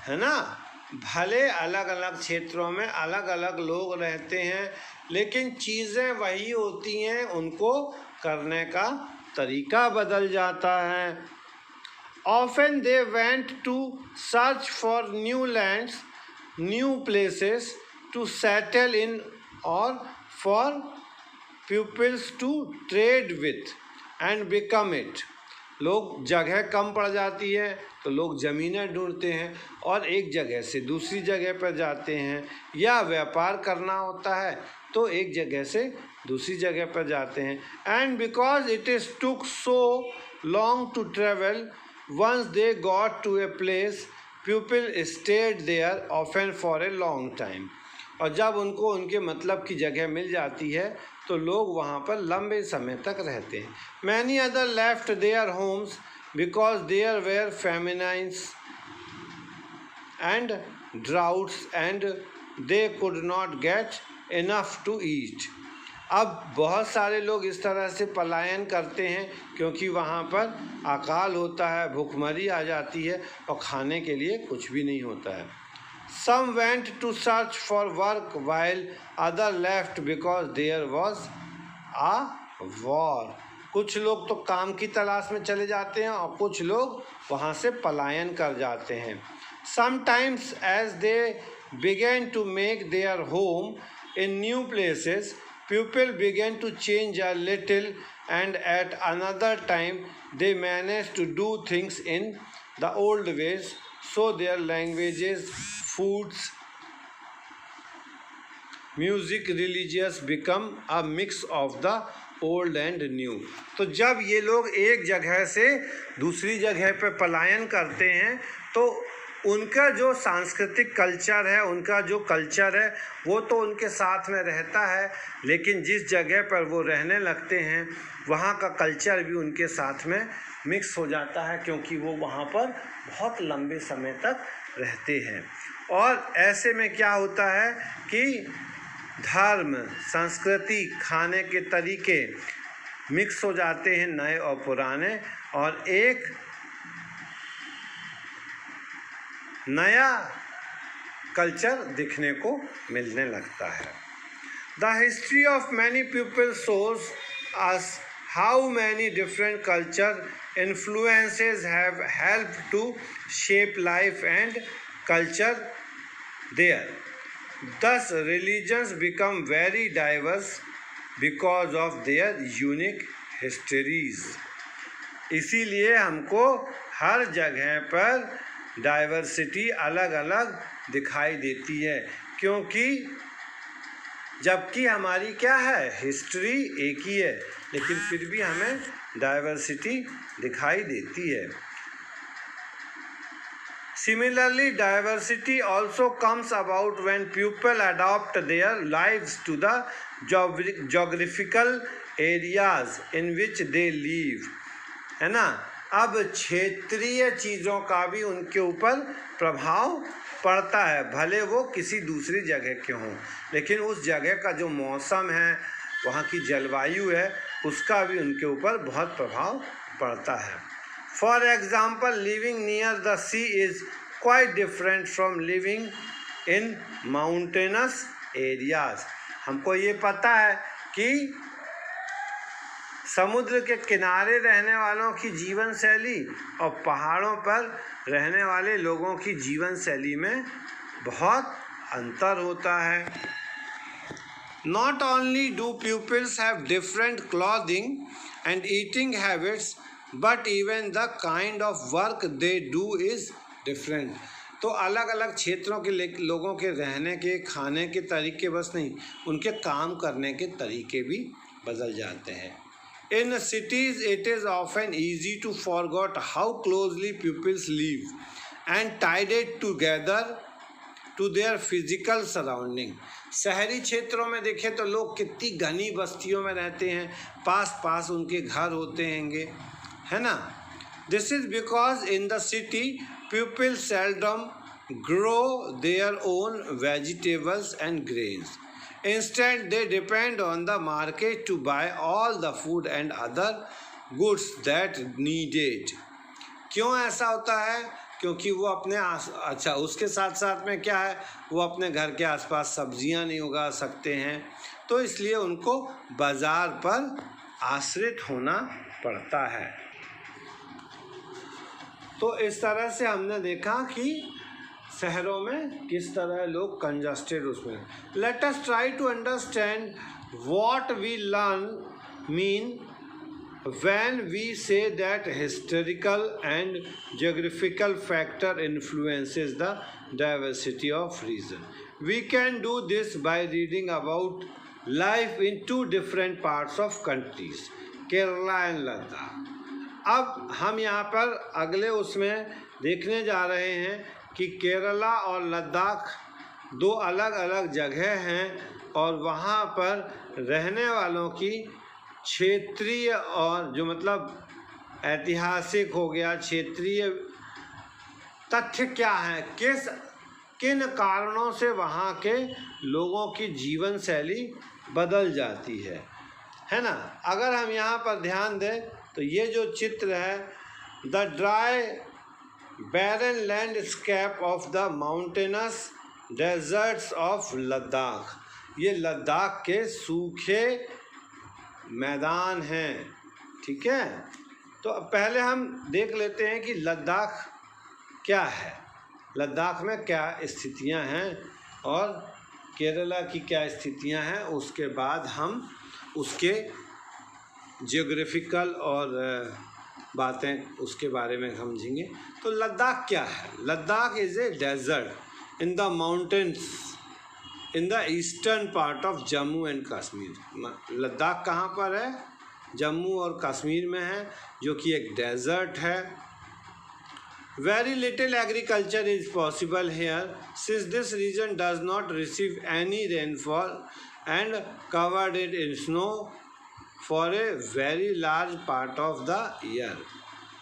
है ना। भले अलग अलग क्षेत्रों में अलग अलग लोग रहते हैं, लेकिन चीज़ें वही होती हैं, उनको करने का तरीका बदल जाता है। Often they went to search for new lands, new places to settle in, और for peoples to trade with and become it. लोग, जगह कम पड़ जाती है तो लोग ज़मीनें ढूंढते हैं और एक जगह से दूसरी जगह पर जाते हैं, या व्यापार करना होता है तो एक जगह से दूसरी जगह पर जाते हैं। And because it is took so long to travel, once they got to a place people stayed there often for a long time. और जब उनको उनके मतलब की जगह मिल जाती है तो लोग वहाँ पर लंबे समय तक रहते हैं। Many other left their homes because there were famines and droughts and they could not get enough to eat. अब बहुत सारे लोग इस तरह से पलायन करते हैं क्योंकि वहाँ पर अकाल होता है, भूखमरी आ जाती है और खाने के लिए कुछ भी नहीं होता है। Some went to search for work while other left because there was a war. कुछ लोग तो काम की तलाश में चले जाते हैं और कुछ लोग वहाँ से पलायन कर जाते हैं। Sometimes as they began to make their home in new places, people began to change a little, and at another time they managed to do things in the old ways, so their languages, foods music religious become a mix of the old and new. तो जब ये लोग एक जगह से दूसरी जगह पे पलायन करते हैं तो उनका जो सांस्कृतिक कल्चर है, उनका जो कल्चर है वो तो उनके साथ में रहता है, लेकिन जिस जगह पर वो रहने लगते हैं वहाँ का कल्चर भी उनके साथ में मिक्स हो जाता है, क्योंकि वो वहाँ पर बहुत लंबे समय तक रहते हैं। और ऐसे में क्या होता है कि धर्म, संस्कृति, खाने के तरीके मिक्स हो जाते हैं, नए और पुराने, और एक नया कल्चर दिखने को मिलने लगता है। The history of many people shows us how many different culture influences have helped to shape life and culture there. Thus, religions become very diverse because of their unique histories. इसीलिए हमको हर जगह पर diversity अलग अलग दिखाई देती है, क्योंकि जबकि हमारी क्या है, हिस्ट्री एक ही है, लेकिन फिर भी हमें डाइवर्सिटी दिखाई देती है। Similarly, diversity also comes about when people adopt their lives to the geographical areas in which they live, है ना। अब क्षेत्रीय चीज़ों का भी उनके ऊपर प्रभाव पड़ता है, भले वो किसी दूसरी जगह के हों, लेकिन उस जगह का जो मौसम है, वहाँ की जलवायु है, उसका भी उनके ऊपर बहुत प्रभाव पड़ता है। For example, living near the sea is quite different from living in mountainous areas. हमको ये पता है कि समुद्र के किनारे रहने वालों की जीवन शैली और पहाड़ों पर रहने वाले लोगों की जीवन शैली में बहुत अंतर होता है। Not only do pupils have different clothing and eating habits, but even the kind of work they do is different. तो अलग अलग क्षेत्रों के लोगों के रहने के, खाने के तरीके बस नहीं, उनके काम करने के तरीके भी बदल जाते हैं। In cities, it is often easy to forget how closely pupils live and tied it together to their physical surrounding. शहरी क्षेत्रों में देखें तो लोग कितनी घनी बस्तियों में रहते हैं, पास पास उनके घर होते हैंगे, है ना। This is because in the city people seldom grow their own vegetables and grains. Instead, they depend on the market to buy all the food and other goods that needed. क्यों ऐसा होता है? क्योंकि वो अपने अच्छा उसके साथ साथ में क्या है, वो अपने घर के आसपास सब्जियां नहीं उगा सकते हैं, तो इसलिए उनको बाज़ार पर आश्रित होना पड़ता है। तो इस तरह से हमने देखा कि शहरों में किस तरह लोग कंजस्टेड उसमें। Let us try to understand what we learn mean when we say that historical and geographical factor influences the diversity of region. We can do this by reading about life in two different parts of countries, Kerala and Ladakh. अब हम यहाँ पर अगले उसमें देखने जा रहे हैं कि केरला और लद्दाख दो अलग अलग जगह हैं, और वहाँ पर रहने वालों की क्षेत्रीय और जो मतलब ऐतिहासिक हो गया, क्षेत्रीय तथ्य क्या है, किन कारणों से वहाँ के लोगों की जीवन शैली बदल जाती है ना। अगर हम यहाँ पर ध्यान दें तो ये जो चित्र है, the dry barren landscape of the mountainous deserts of Ladakh, ये लद्दाख के सूखे मैदान हैं, ठीक है। तो पहले हम देख लेते हैं कि लद्दाख क्या है, लद्दाख में क्या स्थितियां हैं और केरला की क्या स्थितियां हैं, उसके बाद हम उसके जियोग्राफिकल और बातें उसके बारे में समझेंगे। तो लद्दाख क्या है? Ladakh is a desert in the mountains in the eastern part of Jammu and Kashmir. Ladakh कहाँ पर है? जम्मू और कश्मीर में है, जो कि एक डेजर्ट है। Very little agriculture is possible here since this region does not receive any rainfall and covered it in snow for a very large part of the year।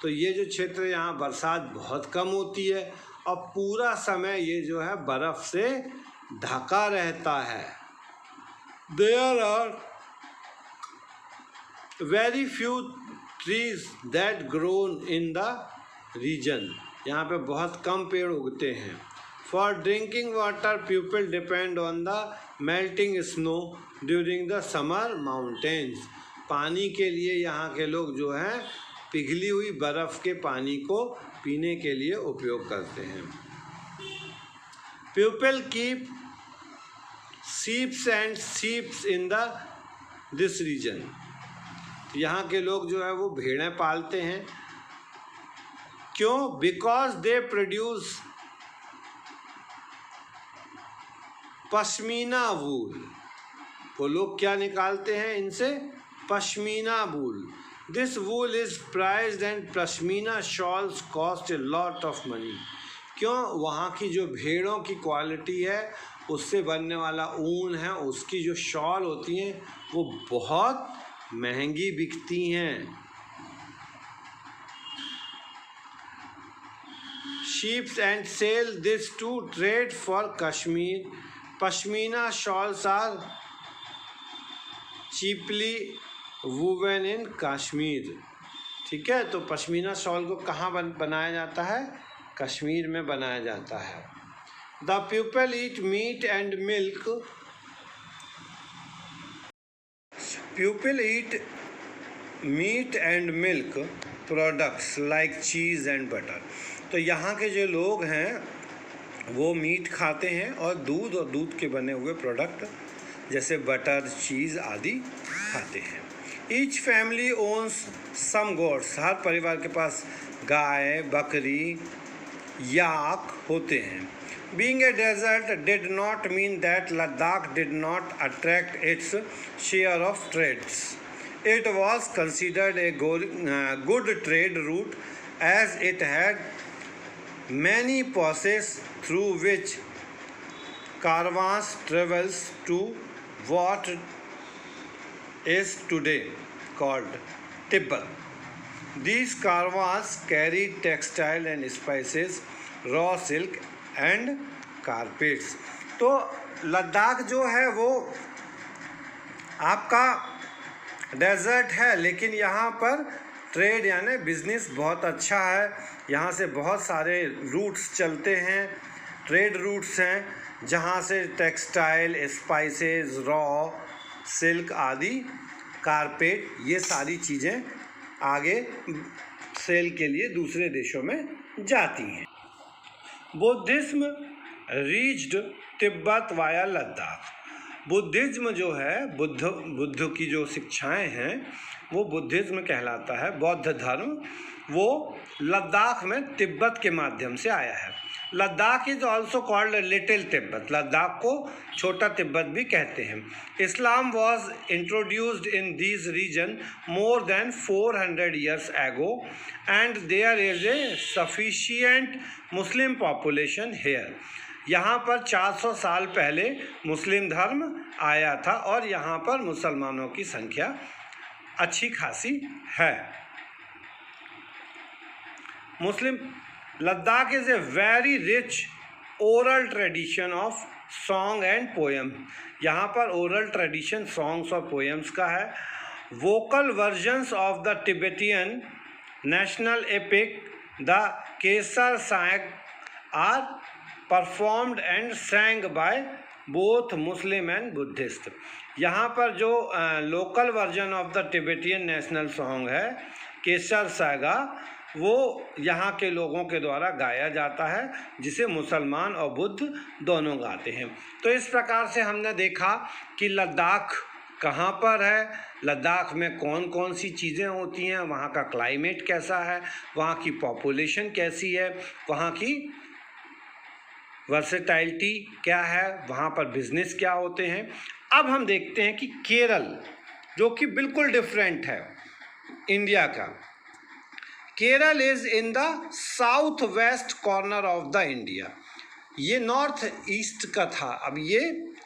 तो ये जो क्षेत्र यहाँ बरसात बहुत कम होती है और पूरा समय ये जो है बर्फ से ढका रहता है। There are very few trees that grow in the region. यहाँ पे बहुत कम पेड़ उगते हैं। For drinking water people depend on the melting snow during the summer mountains. पानी के लिए यहाँ के लोग जो हैं पिघली हुई बर्फ़ के पानी को पीने के लिए उपयोग करते हैं। People keep sheeps and sheeps in the this region. यहाँ के लोग जो है वो भेड़ें पालते हैं। क्यों? Because they produce pashmina wool. वो लोग क्या निकालते हैं इनसे? Pashmina wool. This wool is prized and pashmina shawls cost a lot of money. क्यों? वहाँ की जो भेड़ों की क्वालिटी है, उससे बनने वाला ऊन है, उसकी जो शॉल होती हैं वो बहुत महंगी बिकती हैं। Sheep and sell this to trade for Kashmir. Pashmina shawls are cheaply woven in Kashmir। ठीक है, तो पश्मीना शॉल को कहाँ बनाया जाता है? कश्मीर में बनाया जाता है। The people eat meat and milk। People eat meat and milk products like cheese and butter। तो यहाँ के जो लोग हैं वो मीट खाते हैं और दूध के बने हुए प्रोडक्ट जैसे बटर, चीज़ आदि खाते हैं। Each family owns some goats. हर परिवार के पास गाय, बकरी, याक होते हैं। Being a desert did not mean that Ladakh did not attract its share of trades. It was considered a good trade route as it had many passes through which caravans travels to what is today called Tibet. These caravans carried textile and spices, raw silk and carpets। तो लद्दाख जो है वो आपका desert है, लेकिन यहाँ पर trade यानी बिजनेस बहुत अच्छा है। यहाँ से बहुत सारे रूट्स चलते हैं, ट्रेड रूट्स हैं, जहाँ से टेक्सटाइल, स्पाइसेस, रॉ सिल्क आदि, कारपेट, ये सारी चीज़ें आगे सेल के लिए दूसरे देशों में जाती हैं। Buddhism reached Tibet via Ladakh. Buddhism जो है, बुद्ध की जो शिक्षाएं हैं वो बुद्धिज्म कहलाता है। बौद्ध धर्म वो लद्दाख में तिब्बत के माध्यम से आया है। Ladakh is also called little Tibet. Ladakh को छोटा तिब्बत भी कहते हैं। Islam was introduced in this region more than 400 years ago and there is a sufficient Muslim population here. यहाँ पर 400 साल पहले मुस्लिम धर्म आया था और यहाँ पर मुसलमानों की संख्या अच्छी खासी है। Muslim Ladakh is a very rich oral tradition of song and poem. यहाँ पर ओरल ट्रेडिशन सॉन्ग्स और पोएम्स का है। Vocal versions of the Tibetan national epic the Kesar saga are performed and sang by both Muslim and Buddhist. यहाँ पर जो local version of the Tibetan national song है Kesar saga, वो यहाँ के लोगों के द्वारा गाया जाता है, जिसे मुसलमान और बुद्ध दोनों गाते हैं। तो इस प्रकार से हमने देखा कि लद्दाख कहाँ पर है, लद्दाख में कौन कौन सी चीज़ें होती हैं, वहाँ का क्लाइमेट कैसा है, वहाँ की पॉपुलेशन कैसी है, वहाँ की वर्सेटाइलिटी क्या है, वहाँ पर बिजनेस क्या होते हैं। अब हम देखते हैं कि केरल, जो कि बिल्कुल डिफरेंट है इंडिया का। Kerala is in the south west corner of the India. ये नॉर्थ ईस्ट का था, अब ये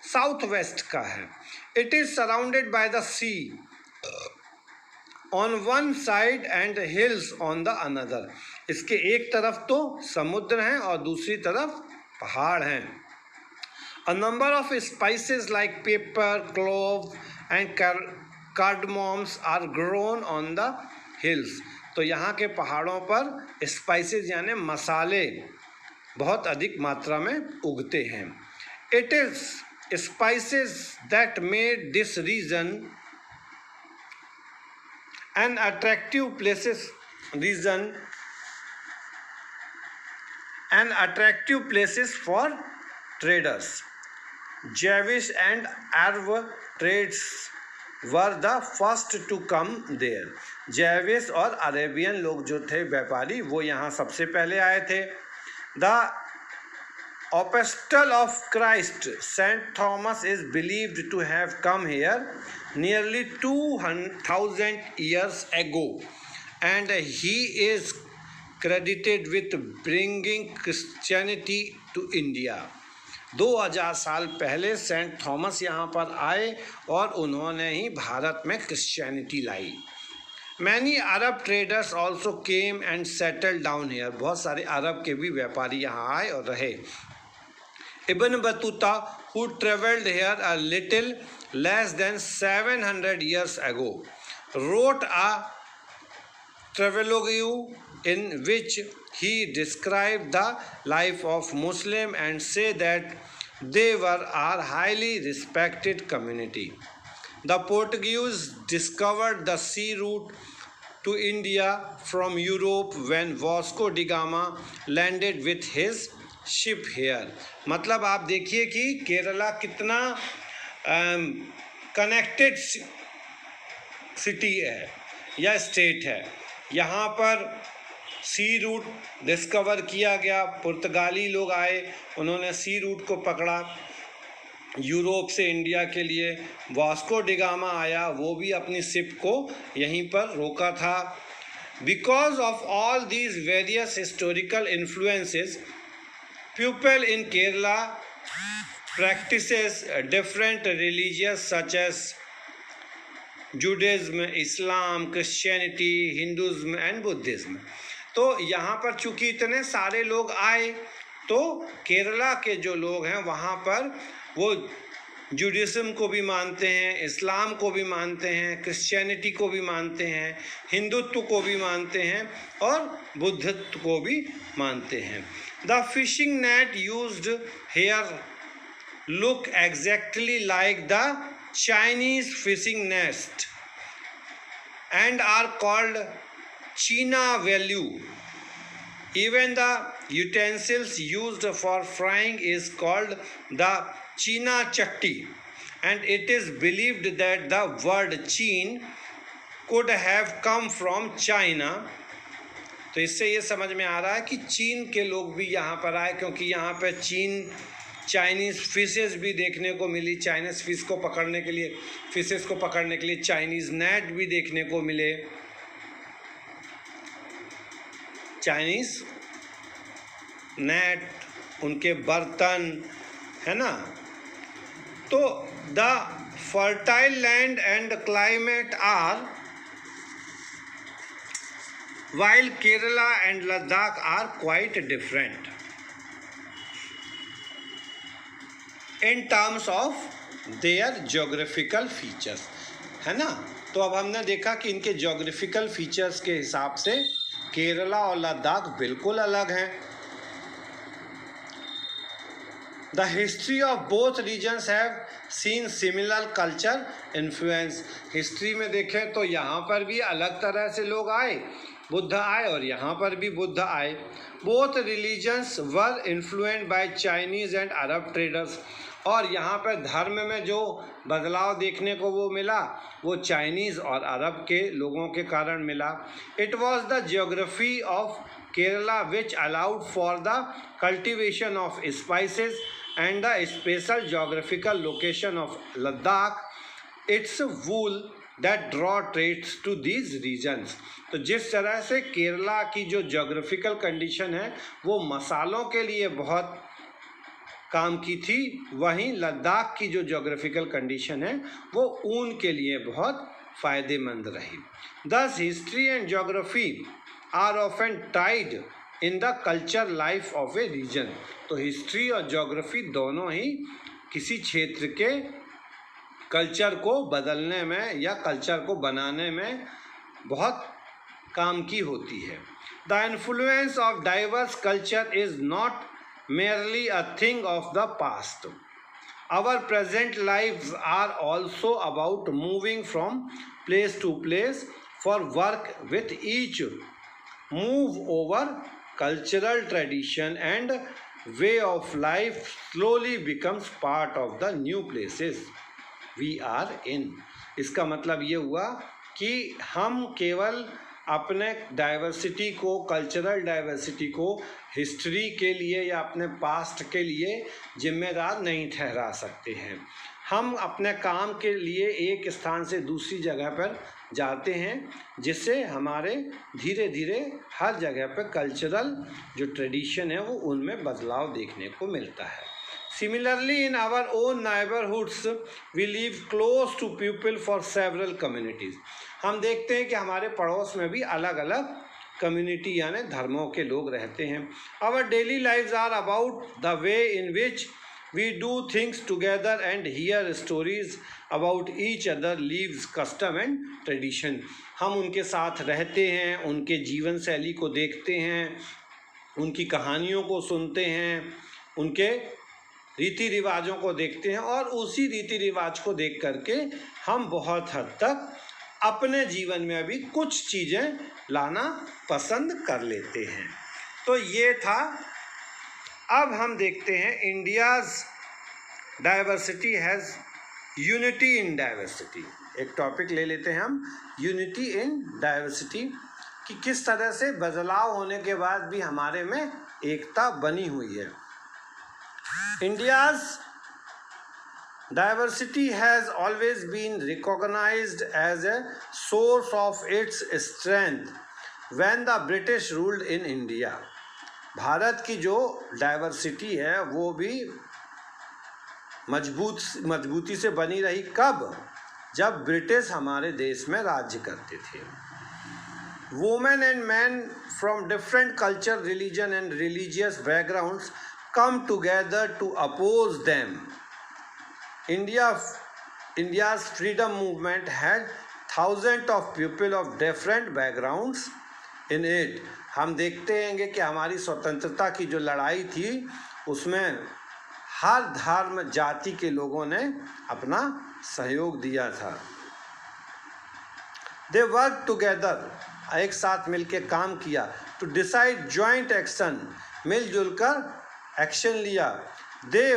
साउथ वेस्ट का है। It is surrounded by the sea on one side and hills on the another. इसके एक तरफ तो समुद्र हैं और दूसरी तरफ पहाड़ हैं। A number of spices like pepper, clove and cardamoms are grown on the hills. तो यहाँ के पहाड़ों पर स्पाइसेस यानी मसाले बहुत अधिक मात्रा में उगते हैं। It is spices that made this region an attractive places for traders. Jewish and Arab trades were the first to come there. Jewish और अरेबियन लोग जो थे व्यापारी, वो यहाँ सबसे पहले आए थे। The Apostle of Christ, Saint Thomas, is believed to have come here nearly 2,000 years ago, and he is credited with bringing Christianity to India. 2000 साल पहले सेंट थॉमस यहाँ पर आए और उन्होंने ही भारत में Christianity lie. Many Arab traders also came and settle down here. बहुत सारे अरब के भी व्यापारी यहाँ आए और रहे। Ibn Battuta, who travelled here a little less than 700 years ago, wrote a travelogue in which he described the life of Muslim and say that they are highly respected community. The Portuguese discovered the sea route to India from Europe when Vasco da Gama landed with his ship here. मतलब आप देखिए कि केरला कितना connected CT है या state है। यहाँ पर सी रूट डिस्कवर किया गया, पुर्तगाली लोग आए, उन्होंने सी रूट को पकड़ा यूरोप से इंडिया के लिए। वास्को डी गामा आया, वो भी अपनी शिप को यहीं पर रोका था। Because of all these various historical influences, people in Kerala practices different religious such as Judaism, Islam, Christianity, Hinduism and Buddhism. तो यहाँ पर चूँकि इतने सारे लोग आए, तो केरला के जो लोग हैं वहाँ पर वो जुडिज्म को भी मानते हैं, इस्लाम को भी मानते हैं, क्रिश्चियनिटी को भी मानते हैं, हिंदुत्व को भी मानते हैं और बुद्धित्व को भी मानते हैं। The fishing net used here look exactly like the Chinese fishing nest and are called China value. Even the utensils used for frying is called the China chatti, and it is believed that the word Chin could have come from China. तो इससे ये समझ में आ रहा है कि चीन के लोग भी यहाँ पर आए, क्योंकि यहाँ पर चाइनीज़ फिशेस भी देखने को मिली। चाइनीज़ फिश को पकड़ने के लिए, फिशेस को पकड़ने के लिए चाइनीज़ नेट भी देखने को मिले। चाइनीज़ नेट, उनके बर्तन, है ना। तो the fertile land and climate are while Kerala and Ladakh are quite different in terms of their geographical features, है ना। तो अब हमने देखा कि इनके geographical features के हिसाब से केरला और लद्दाख बिल्कुल अलग हैं। The history of both regions have seen similar culture influence. History में देखें तो यहाँ पर भी अलग तरह से लोग आए, बुद्ध आए और यहाँ पर भी बुद्ध आए। Both religions were influenced by Chinese and Arab traders. और यहाँ पर धर्म में जो बदलाव देखने को वो मिला, वो चाइनीज़ और अरब के लोगों के कारण मिला। It was the geography of Kerala, which allowed for the cultivation of spices, and the special geographical location of Ladakh, its wool that draw trades to these regions. तो जिस तरह से केरला की जो जोग्राफिकल कंडीशन है वो मसालों के लिए बहुत काम की थी, वहीं लद्दाख की जो जोग्राफिकल कंडीशन है वो ऊन के लिए बहुत फ़ायदेमंद रही. Thus history and geography are often tied in the culture life of a region. तो हिस्ट्री और जोग्राफी दोनों ही किसी क्षेत्र के कल्चर को बदलने में या कल्चर को बनाने में बहुत काम की होती है. The influence of diverse culture is not merely a thing of the past. Our present lives are also about moving from place to place for work, with each move over cultural tradition and way of life slowly becomes part of the new places we are in. इसका मतलब ये हुआ कि हम केवल अपने diversity को, cultural diversity को हिस्ट्री के लिए या अपने पास्ट के लिए जिम्मेदार नहीं ठहरा सकते हैं. हम अपने काम के लिए एक स्थान से दूसरी जगह पर जाते हैं, जिससे हमारे धीरे धीरे हर जगह पर कल्चरल जो ट्रेडिशन है वो उनमें बदलाव देखने को मिलता है. Similarly, in our own neighborhoods, we live close to people for several communities. हम देखते हैं कि हमारे पड़ोस में भी अलग अलग कम्युनिटी यानी धर्मों के लोग रहते हैं. Our daily lives are about the way in which we do things together and hear stories about each other, lives, custom and tradition. हम उनके साथ रहते हैं, उनके जीवन शैली को देखते हैं, उनकी कहानियों को सुनते हैं, उनके रीति रिवाजों को देखते हैं और उसी रीति रिवाज को देख करके हम बहुत हद तक अपने जीवन में भी कुछ चीज़ें लाना पसंद कर लेते हैं. तो ये था. अब हम देखते हैं India's diversity has unity in diversity. एक टॉपिक ले लेते हैं हम, यूनिटी इन डाइवर्सिटी, कि किस तरह से बदलाव होने के बाद भी हमारे में एकता बनी हुई है. India's diversity has always been recognized as a source of its strength when the British ruled in India. Bharat की जो डाइवर्सिटी है वो भी मजबूती से बनी रही. कब? जब ब्रिटिश हमारे देश में राज्य करते थे. Women and men from different culture, religion and religious backgrounds come together to oppose them. India's freedom movement had thousands of people of different backgrounds in it. हम देखते हैं कि हमारी स्वतंत्रता की जो लड़ाई थी उसमें हर धर्म जाति के लोगों ने अपना सहयोग दिया था. They worked together, एक साथ मिलकर काम किया. To decide joint action, मिलजुल कर एक्शन लिया. They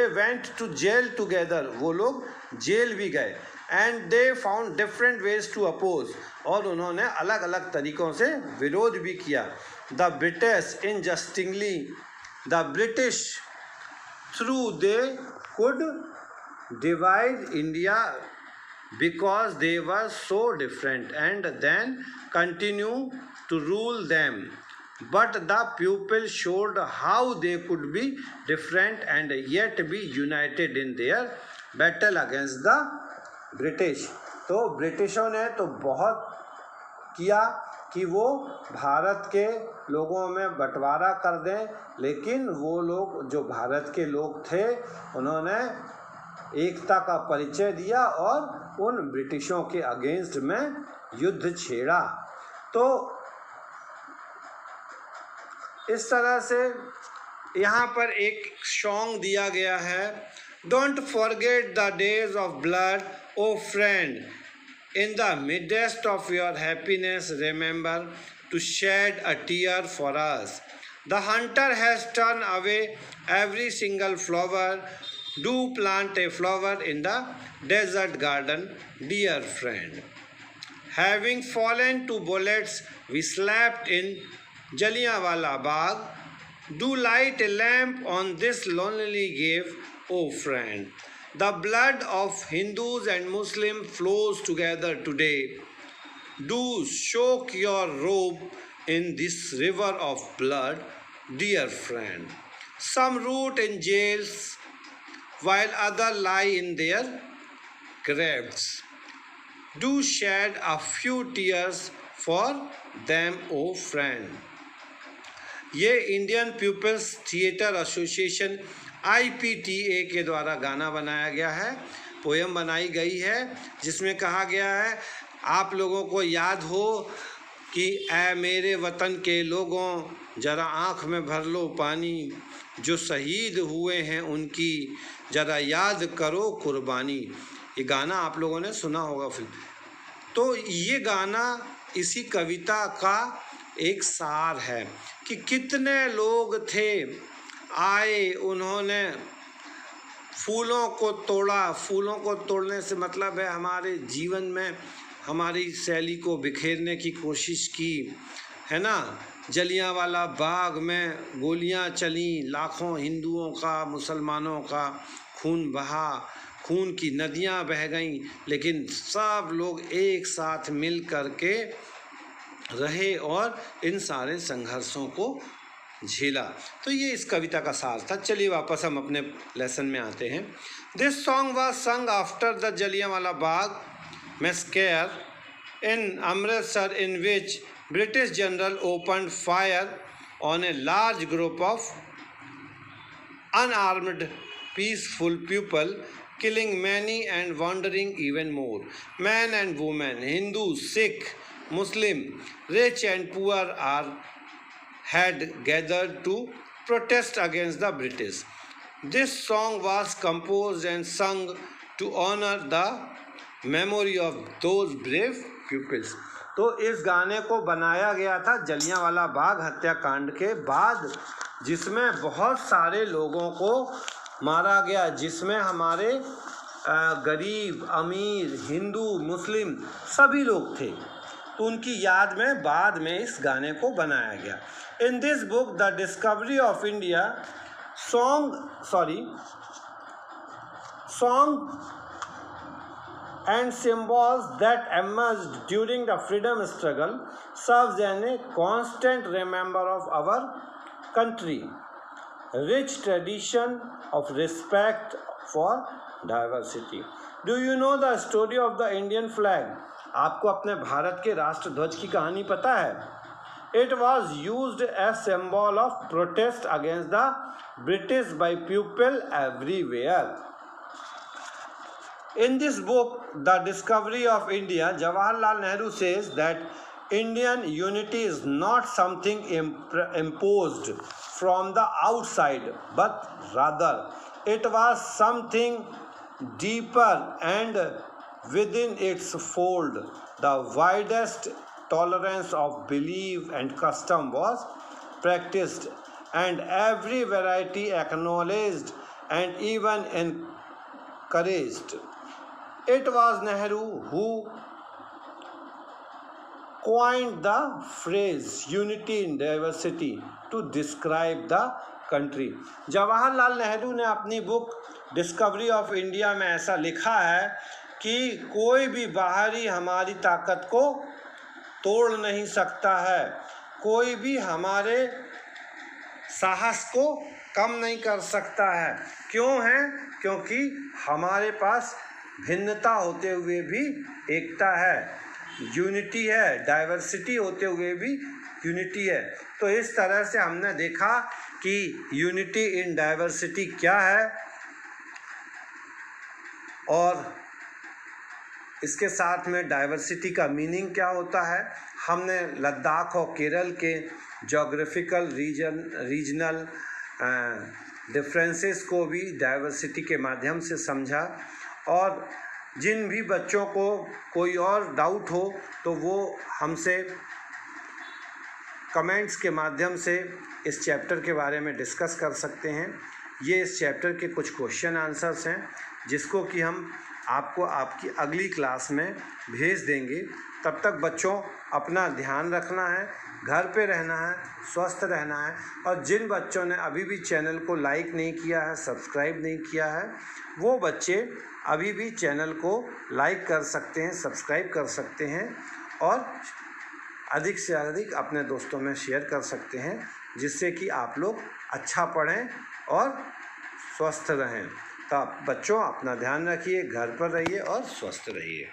went to jail together, वो लोग जेल भी गए. And they found different ways to oppose, और उन्होंने अलग अलग तरीक़ों से विरोध भी किया. The British interestingly, the British thought they could divide India because they were so different and then continue to rule them. But the people showed how they could be different and yet be united in their battle against the British. तो ब्रिटिशों ने तो बहुत किया कि वो भारत के लोगों में बंटवारा कर दें, लेकिन वो लोग जो भारत के लोग थे उन्होंने एकता का परिचय दिया और उन ब्रिटिशों के अगेंस्ट में युद्ध छेड़ा. तो इस तरह से यहाँ पर एक सॉन्ग दिया गया है. Don't forget the days of blood O friend, in the midst of your happiness remember to shed a tear for us. The hunter has turn away every single flower, do plant a flower in the desert garden, dear friend. Having fallen to bullets we slept in Jallianwala Bagh. Do light a lamp on this lonely grave, O friend. The blood of Hindus and Muslims flows together today. Do soak your robe in this river of blood, dear friend. Some rot in jails while others lie in their graves. Do shed a few tears for them, O friend. ये Indian people's theatre association IPTA के द्वारा गाना बनाया गया है, poem बनाई गई है, जिसमें कहा गया है आप लोगों को याद हो कि ऐ मेरे वतन के लोगों ज़रा आँख में भर लो पानी, जो शहीद हुए हैं उनकी ज़रा याद करो कुर्बानी। ये गाना आप लोगों ने सुना होगा फिल्म। तो ये गाना इसी कविता का एक सार है कि कितने लोग थे आए, उन्होंने फूलों को तोड़ा। फूलों को तोड़ने से मतलब है हमारे जीवन में हमारी शैली को बिखेरने की कोशिश की, है ना। जलियांवाला बाग में गोलियां चली, लाखों हिंदुओं का, मुसलमानों का खून बहा, खून की नदियां बह गईं, लेकिन सब लोग एक साथ मिल कर के रहे और इन सारे संघर्षों को झेला। तो ये इस कविता का सार था। चलिए वापस हम अपने लेसन में आते हैं। This song was sung after the Jallianwala Bagh massacre in Amritsar, in which British general opened fire on a large group of unarmed peaceful people, killing many and wounding even more. Men and women, Hindu, Sikh, Muslim, rich and poor had gathered to protest against the British. This song was composed and sung to honor the memory of those brave pupils. तो इस गाने को बनाया गया था जलियांवाला बाग हत्याकांड के बाद, जिसमें बहुत सारे लोगों को मारा गया, जिसमें हमारे गरीब, अमीर, हिंदू, मुस्लिम सभी लोग थे। तो उनकी याद में बाद में इस गाने को बनाया गया। In this book the discovery of India song and symbols that emerged during the freedom struggle serves as a constant reminder of our country rich tradition of respect for diversity. Do you know the story of the Indian flag? आपको अपने भारत के राष्ट्रध्वज की कहानी पता है? It was used as symbol of protest against the British by people everywhere. In this book, The Discovery of India, Jawaharlal Nehru says that Indian unity is not something imposed from the outside, but rather it was something deeper and within its fold. The widest tolerance of belief and custom was practiced, and every variety acknowledged and even encouraged. It was Nehru who coined the phrase unity in diversity to describe the country. Jawaharlal Nehru ने अपनी book discovery of India में ऐसा लिखा है कि कोई भी बाहरी हमारी ताकत को तोड़ नहीं सकता है, कोई भी हमारे साहस को कम नहीं कर सकता है। क्यों है? क्योंकि हमारे पास भिन्नता होते हुए भी एकता है, यूनिटी है, डाइवर्सिटी होते हुए भी यूनिटी है। तो इस तरह से हमने देखा कि यूनिटी इन डाइवर्सिटी क्या है और इसके साथ में डाइवर्सिटी का मीनिंग क्या होता है। हमने लद्दाख और केरल के जोग्राफिकल रीजनल डिफरेंसेस को भी डाइवर्सिटी के माध्यम से समझा। और जिन भी बच्चों को कोई और डाउट हो तो वो हमसे कमेंट्स के माध्यम से इस चैप्टर के बारे में डिस्कस कर सकते हैं। ये इस चैप्टर के कुछ क्वेश्चन आंसर्स हैं जिसको कि हम आपको आपकी अगली क्लास में भेज देंगे। तब तक बच्चों अपना ध्यान रखना है, घर पे रहना है, स्वस्थ रहना है। और जिन बच्चों ने अभी भी चैनल को लाइक नहीं किया है, सब्सक्राइब नहीं किया है, वो बच्चे अभी भी चैनल को लाइक कर सकते हैं, सब्सक्राइब कर सकते हैं और अधिक से अधिक अपने दोस्तों में शेयर कर सकते हैं, जिससे कि आप लोग अच्छा पढ़ें और स्वस्थ रहें। तो बच्चों अपना ध्यान रखिए, घर पर रहिए और स्वस्थ रहिए।